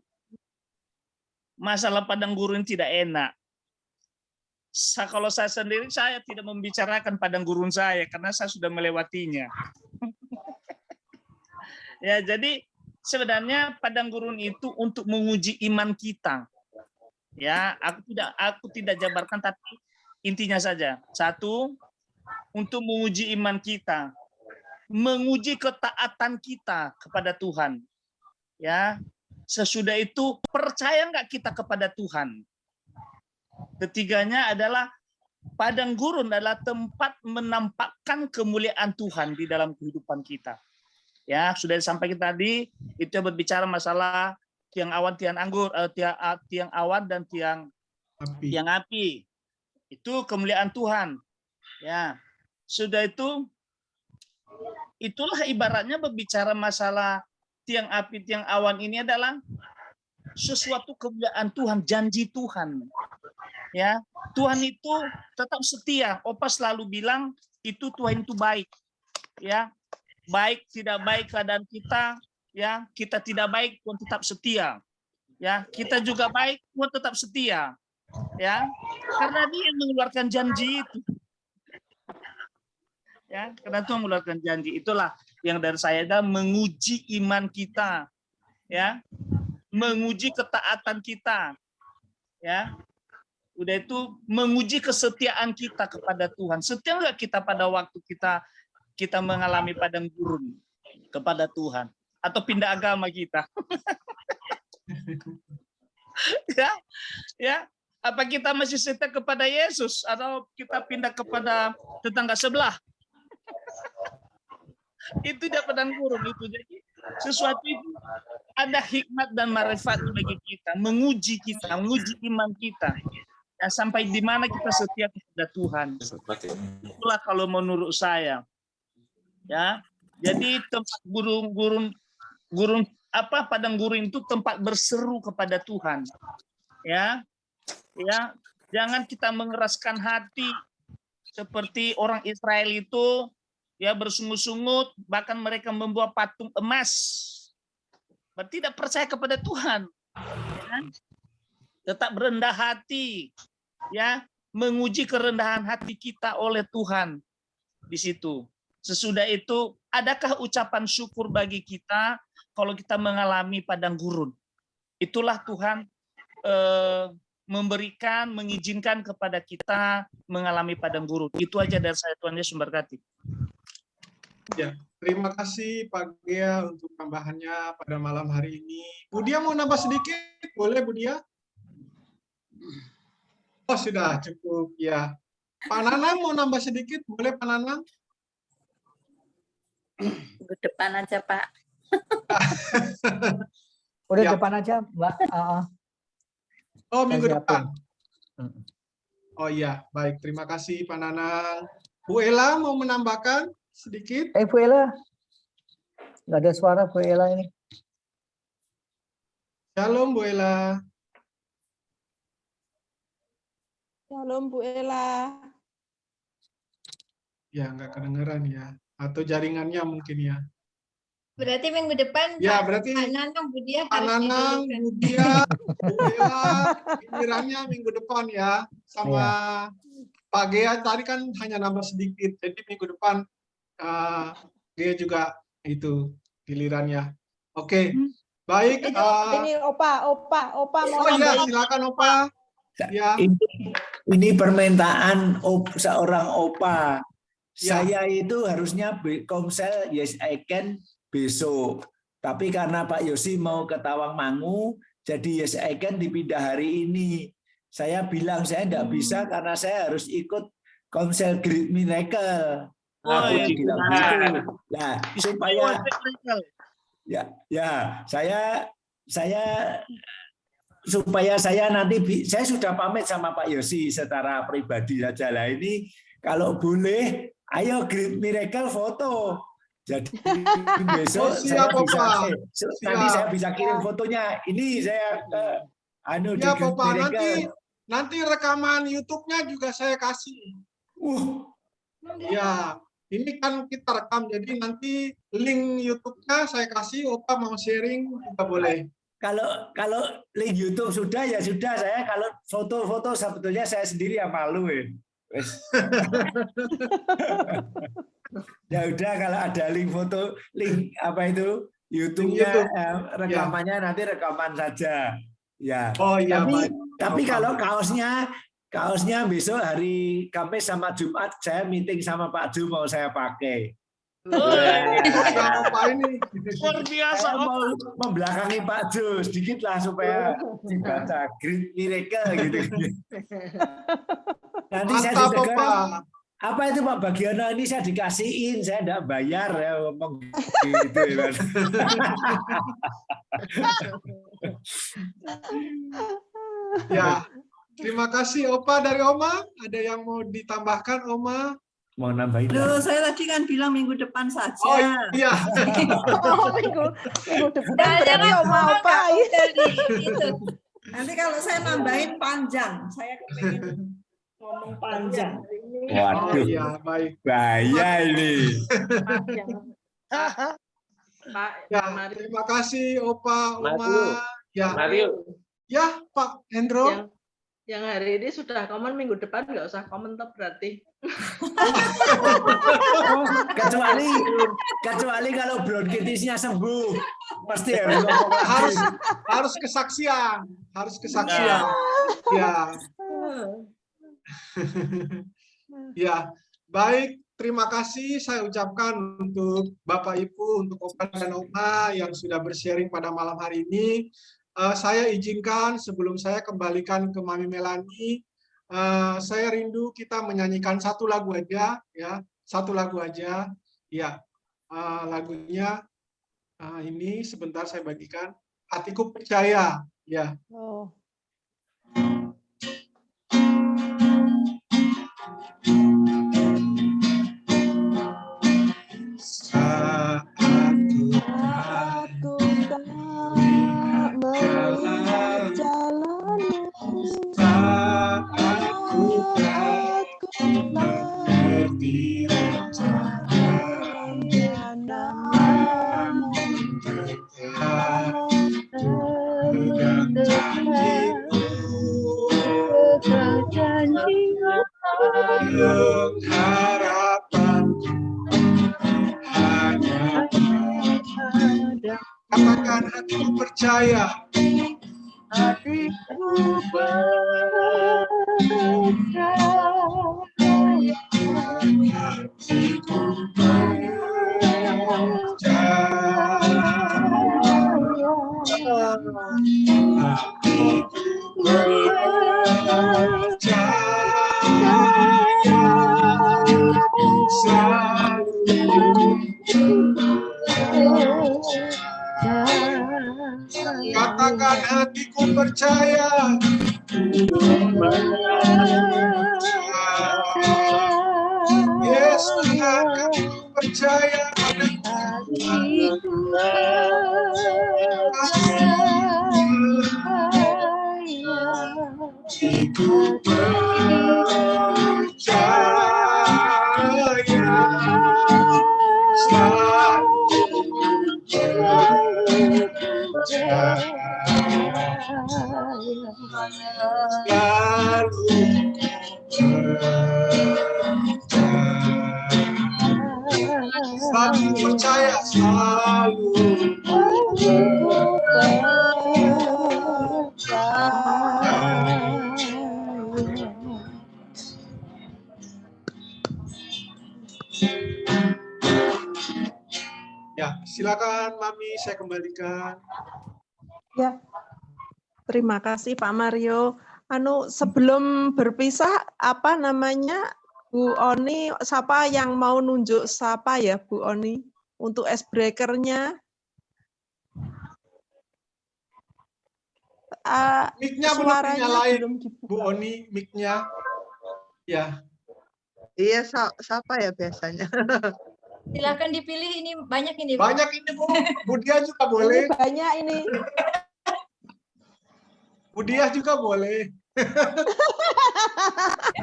masalah padang gurun tidak enak. Kalau saya sendiri, saya tidak membicarakan padang gurun saya karena saya sudah melewatinya. Ya, jadi sebenarnya padang gurun itu untuk menguji iman kita. Ya, aku tidak jabarkan, tapi intinya saja. Satu, untuk menguji iman kita, menguji ketaatan kita kepada Tuhan. Ya, sesudah itu percaya nggak kita kepada Tuhan. Ketiganya adalah padang gurun adalah tempat menampakkan kemuliaan Tuhan di dalam kehidupan kita. Ya, sudah disampaikan tadi, itu berbicara masalah tiang awan, tiang anggur, tiang awan dan tiang api. Itu kemuliaan Tuhan. Ya, sudah itu, itulah ibaratnya berbicara masalah tiang api, tiang awan ini adalah sesuatu kemuliaan Tuhan, janji Tuhan. Ya, Tuhan itu tetap setia. Opa selalu bilang itu Tuhan itu baik. Ya, baik tidak baik keadaan kita, ya, kita tidak baik Tuhan tetap setia. Ya, kita juga baik Tuhan tetap setia. Ya, karena Dia yang mengeluarkan janji itu. Ya, karena Tuhan mengeluarkan janji. Itulah yang dari saya adalah menguji iman kita. Ya, menguji ketaatan kita. Ya. Udah itu menguji kesetiaan kita kepada Tuhan. Setia nggak kita pada waktu kita mengalami padang gurun kepada Tuhan, atau pindah agama kita? ya, apa kita masih setia kepada Yesus atau kita pindah kepada tetangga sebelah? Itu dia padang gurun itu. Jadi sesuatu itu ada hikmat dan marifat bagi kita, menguji iman kita. Ya, sampai di mana kita setia kepada Tuhan. Itulah kalau menurut saya. Ya, jadi tempat padang gurun itu tempat berseru kepada Tuhan. Ya, jangan kita mengeraskan hati seperti orang Israel itu, ya, bersungut-sungut, bahkan mereka membuat patung emas. Tidak percaya kepada Tuhan. Ya. Tetap rendah hati, ya, menguji kerendahan hati kita oleh Tuhan di situ. Sesudah itu, adakah ucapan syukur bagi kita kalau kita mengalami padang gurun? Itulah Tuhan mengizinkan kepada kita mengalami padang gurun. Itu aja dari saya, Tuhan Yesus memberkati. Ya, terima kasih Pak Gea untuk tambahannya pada malam hari ini. Bu Dia mau nambah sedikit? Boleh Bu Dia? Oh, sudah cukup ya. Pak Nanang mau nambah sedikit? Boleh Pak Nanang? Minggu depan aja Pak. Udah Ya. depan aja Mbak. Oh, minggu Saya depan. siapin. Oh iya, baik. Terima kasih Pak Nanang. Bu Ella mau menambahkan sedikit? Bu Ella. Nggak ada suara Bu Ella ini. Shalom Bu Ella. Shalom Bu Ella. Ya, nggak kedengeran ya. Atau jaringannya mungkin ya. Berarti minggu depan Ya, berarti Pak Nanang, Bu Dia Pak harus Nanang, didulukan. Bu Dia, Bu Ella, gilirannya minggu depan ya. Sama Pak Gea tadi kan hanya nambah sedikit. Jadi minggu depan Gea juga itu gilirannya. Oke, baik. Ini Opa mau Oh iya, nambahin. silakan Opa. Ya. Ini permintaan seorang opa. Ya. Saya itu harusnya komsel Yes I Can besok. Tapi karena Pak Yosi mau ke Tawangmangu, jadi Yes I Can dipindah hari ini. Saya bilang saya tidak bisa karena saya harus ikut komsel Great Miracle. Aku bilang gitu. Nah, supaya saya nanti saya sudah pamit sama Pak Yosi secara pribadi saja lah. Ini kalau boleh, ayo Great Miracle foto. Jadi besok saya bisa nanti saya bisa kirim fotonya. Ini saya di Ya, Great Bapak, Miracle. nanti rekaman YouTube-nya juga saya kasih. Ya, ini kan kita rekam, jadi nanti link YouTube-nya saya kasih. Opa mau sharing juga boleh. Kalau link YouTube sudah ya sudah, saya kalau foto-foto sebetulnya saya sendiri yang malu ya. Ya udah, kalau ada link foto, link apa itu YouTube-nya YouTube. rekamannya nanti rekaman saja. Ya. Oh iya, Tapi kalau kaosnya besok hari Kamis sama Jumat saya meeting sama Pak Ju mau saya pakai. Apa ini? Luar biasa. Saya mau membelakangi Pak Jo sedikit lah supaya dibaca Great Miracle gitu. Nanti saya ditegur. Apa itu Pak Bagiono, ini saya dikasihin, saya enggak bayar ya ngomong gitu ya. Ya, terima kasih Opa dari Oma. Ada yang mau ditambahkan Oma? Mau nambahin? Loh, saya tadi kan bilang minggu depan saja. Oh iya. minggu depan berarti Oma Opa. Nanti kalau saya nambahin panjang, saya kepingin ngomong panjang. Waduh, ya, baik. Bahaya ini. Ya, terima kasih Opa, Oma. Mario. Ya, Mario. Ya, Pak Hendro. Yang hari ini sudah komen, minggu depan nggak usah komen toh berarti. kecuali kalau bronkitisnya sembuh, pasti harus kesaksian, Ya. Ya, baik. Terima kasih saya ucapkan untuk Bapak Ibu, untuk Opa dan Oma yang sudah bersharing pada malam hari ini. Saya izinkan sebelum saya kembalikan ke Mami Melani, saya rindu kita menyanyikan satu lagu aja, ya, satu lagu aja, ya, lagunya ini sebentar saya bagikan, Hatiku Percaya, ya. Oh. Katakan hatiku percaya. Hatiku percaya. Hatiku Katakan hatiku percaya. Yes, Tuhan, kami percaya hatiku selalu percaya, selalu ya. Silakan Mami, saya kembalikan. Ya, terima kasih Pak Mario. Sebelum berpisah, apa namanya, Bu Oni, siapa yang mau nunjuk siapa ya Bu Oni untuk icebreaker-nya? Mic-nya belum dinyalain, Bu Oni, mic-nya. Ya. Iya, siapa ya biasanya? Silakan dipilih, ini banyak ini. Banyak ini Bu. Bu Dia juga boleh. Ini banyak ini. Bu Dia juga boleh.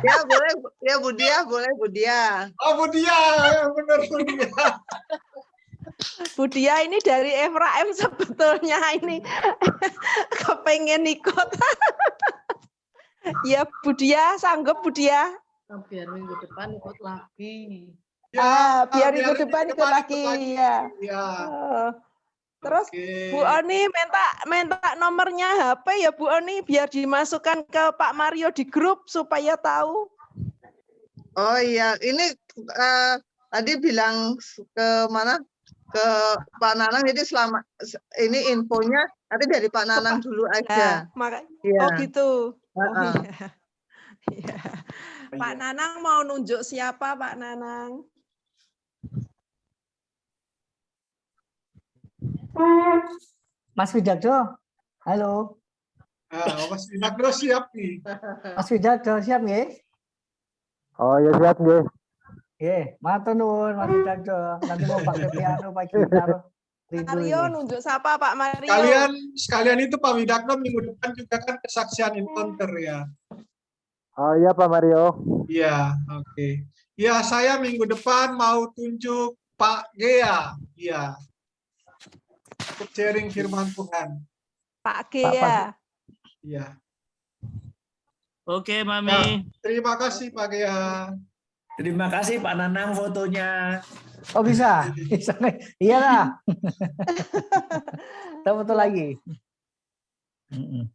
Ya boleh, ya Bu Dia, boleh Bu Dia. Oh Bu Dia, benar Bu Dia. Bu Dia ini dari Efraim sebetulnya ini kepengen ikut. Ya Bu Dia, sanggup Bu Dia? Biar minggu depan ikut lagi. Ya, biar minggu depan ikut lagi. Ya. Ya. Terus Bu Oni minta nomornya HP ya Bu Oni biar dimasukkan ke Pak Mario di grup supaya tahu. Oh iya, ini tadi bilang ke mana? Ke Pak Nanang, jadi selama ini infonya nanti dari Pak Nanang dulu aja. Oh gitu. Oh iya. Iya. Pak Nanang mau nunjuk siapa Pak Nanang? Mas Widagdo, halo. Mas Widagdo siap nih. Mas Widagdo siap nggih? Oh ya siap nggih. Nggih, matur nuwun Mas Widagdo. Nanti mau pakai piano, pakai gitar. Mario nunjuk siapa Pak Mario? Sekalian itu Pak Widagdo minggu depan juga kan kesaksian encounter ya. Oh iya Pak Mario. Iya, oke. Ya, saya minggu depan mau tunjuk Pak Gea. Iya. Untuk sharing firman Tuhan. Pak Gea. Iya. Oke, Mami. Terima kasih Pak Gea. Terima kasih Pak Nanang fotonya. Oh bisa? Bisa. Iyalah. Kita foto lagi. 1,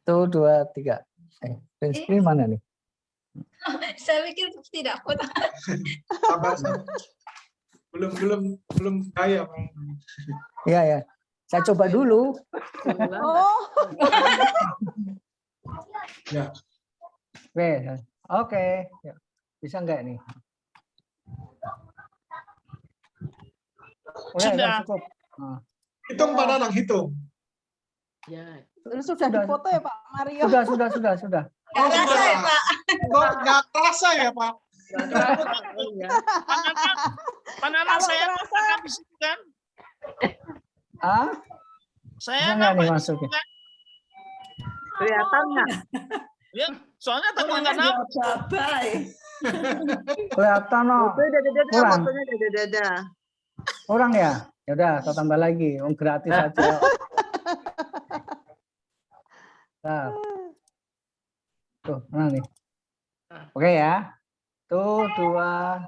2, 3. Print screen mana nih? Saya pikir tidak foto. Sabar. Belum kaya. Iya ya. Saya coba dulu. Oh. Ya. Oke. Bisa enggak nih? Sudah. Cukup. Hitung Pak Nanang, hitung. Ya. Sudah difoto ya Pak Mario? Sudah. Oh, kerasa ya Pak? Nggak kerasa ya Pak? Pak Nanang saya akan di situ kan? Saya nggak nih masukin? Kelihatan nggak? Ya, soalnya teman nggak nampak. Kelihatan loh. Kurang. Dada. Kurang ya? Ya udah, kita tambah lagi. Gratis aja. Nah. Tuh, mana nih? Oke ya. Tuh, 2.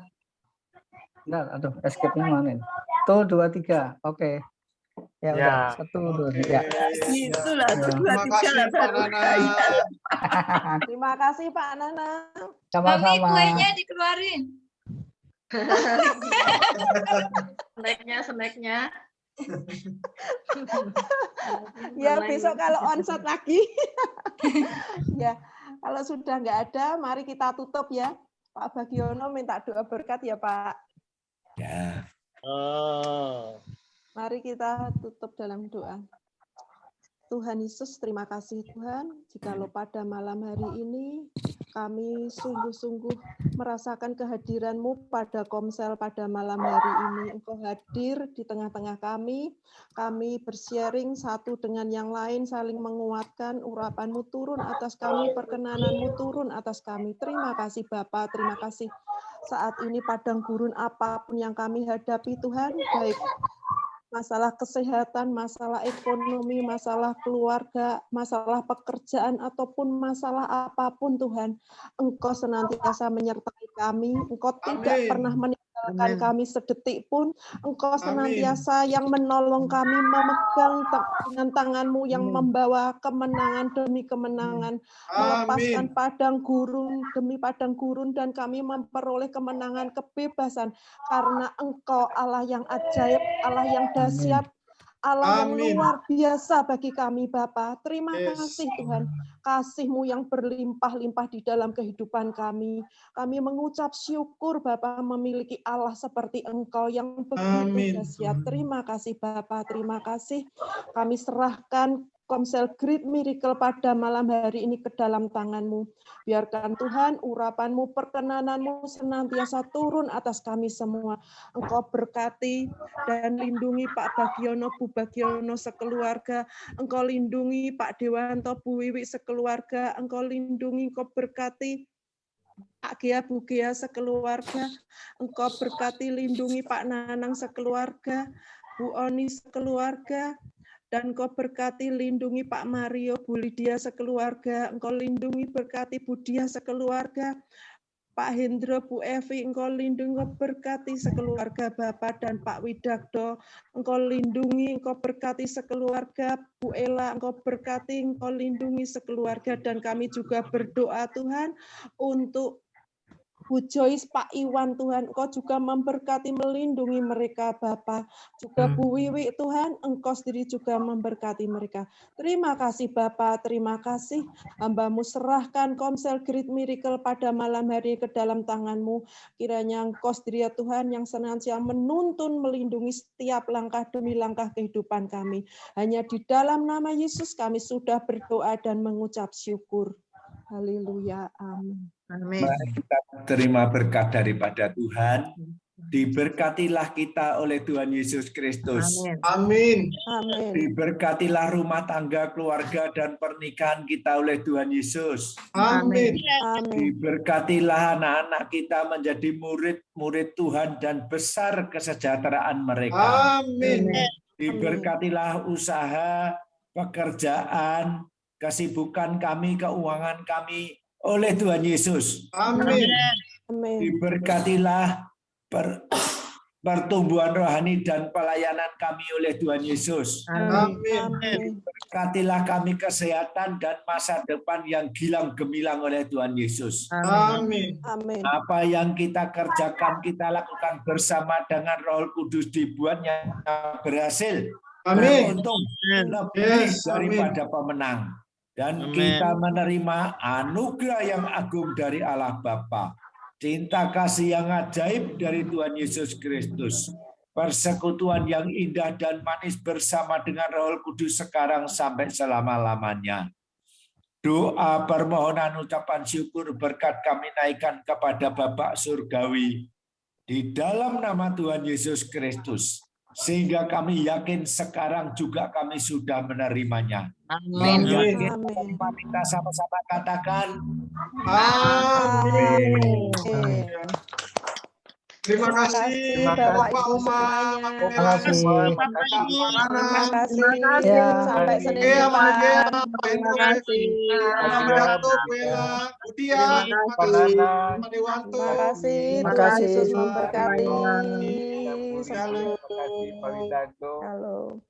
Bentar, aduh, escape-nya mana nih? Tuh, 2, 3. Oke. Ya udah, 1, 2, ya. Itulah, 2, 3 Terima kasih Pak Nanang. Sama-sama. Mami, kuenya dikeluarin. Snacknya. Ya besok kalau onsite lagi. Ya, kalau sudah nggak ada, mari kita tutup ya. Pak Bagiono minta doa berkat ya Pak. Ya. Mari kita tutup dalam doa. Tuhan Yesus, terima kasih Tuhan, jikalau pada malam hari ini kami sungguh-sungguh merasakan kehadiran-Mu pada Komsel pada malam hari ini. Engkau hadir di tengah-tengah kami bersharing satu dengan yang lain, saling menguatkan, urapan-Mu turun atas kami, perkenanan-Mu turun atas kami. Terima kasih Bapa, terima kasih. Saat ini padang gurun apapun yang kami hadapi Tuhan, baik masalah kesehatan, masalah ekonomi, masalah keluarga, masalah pekerjaan, ataupun masalah apapun Tuhan, Engkau senantiasa menyertai kami, Engkau tidak pernah meninggalkan kami sedetik pun, Engkau senantiasa yang menolong kami, memegang dengan tangan-Mu yang membawa kemenangan demi kemenangan, melepaskan padang gurun demi padang gurun, dan kami memperoleh kemenangan, kebebasan, karena Engkau Allah yang ajaib, Allah yang dahsyat, Allah yang luar biasa bagi kami Bapa. Terima kasih Tuhan, kasih-Mu yang berlimpah-limpah di dalam kehidupan kami. Kami mengucap syukur Bapa memiliki Allah seperti Engkau yang begitu dahsyat. Terima kasih Bapa, terima kasih. Kami serahkan Komsel Great Miracle pada malam hari ini ke dalam tangan-Mu. Biarkan Tuhan urapan-Mu, perkenanan-Mu senantiasa turun atas kami semua. Engkau berkati dan lindungi Pak Bagiono, Bu Bagiono sekeluarga. Engkau lindungi Pak Dewanto, Bu Wiwi sekeluarga. Engkau lindungi, Engkau berkati Pak Gea, Bu Gea sekeluarga. Engkau berkati, lindungi Pak Nanang sekeluarga, Bu Oni sekeluarga. Dan Engkau berkati, lindungi Pak Mario, Bu Lydia sekeluarga. Engkau lindungi, berkati Bu Dia sekeluarga. Pak Hendro, Bu Evi, Engkau lindungi, Engkau berkati sekeluarga Bapak dan Pak Widagdo. Engkau lindungi, Engkau berkati sekeluarga Bu Ella, Engkau berkati, Engkau lindungi sekeluarga. Dan kami juga berdoa Tuhan untuk Bu Joyce, Pak Iwan, Tuhan, Engkau juga memberkati, melindungi mereka, Bapak. Juga Bu Wiwi, Tuhan, Engkau sendiri juga memberkati mereka. Terima kasih, Bapak. Terima kasih. Hamba-Mu serahkan Komsel Great Miracle pada malam hari ke dalam tangan-Mu. Kiranya Engkau sendiri, ya Tuhan, yang senantiasa menuntun, melindungi setiap langkah demi langkah kehidupan kami. Hanya di dalam nama Yesus kami sudah berdoa dan mengucap syukur. Haleluya. Amin. Mari kita terima berkat daripada Tuhan. Diberkatilah kita oleh Tuhan Yesus Kristus. Amin. Amin. Diberkatilah rumah tangga, keluarga, dan pernikahan kita oleh Tuhan Yesus. Amin. Diberkatilah anak-anak kita menjadi murid-murid Tuhan dan besar kesejahteraan mereka. Amin. Diberkatilah usaha, pekerjaan, kesibukan kami, keuangan kami oleh Tuhan Yesus. Amin. Diberkatilah pertumbuhan rohani dan pelayanan kami oleh Tuhan Yesus. Amin. Diberkatilah kami kesehatan dan masa depan yang gilang gemilang oleh Tuhan Yesus. Amin. Apa yang kita kerjakan, kita lakukan bersama dengan Roh Kudus dibuatnya berhasil. Amin. Beruntung lebih daripada pemenang. Dan kita menerima anugerah yang agung dari Allah Bapa, cinta kasih yang ajaib dari Tuhan Yesus Kristus, persekutuan yang indah dan manis bersama dengan Roh Kudus sekarang sampai selama-lamanya. Doa permohonan ucapan syukur berkat kami naikkan kepada Bapa Surgawi di dalam nama Tuhan Yesus Kristus. Sehingga kami yakin sekarang juga kami sudah menerimanya. Amin. Kita sama-sama katakan amin. Terima kasih Bapak Umar. Terima kasih. Terima kasih. Sampai Senin depan. Terima kasih. Terima kasih. Tuhan Yesus memberkati. Terima kasih Pak Widagdo. Halo.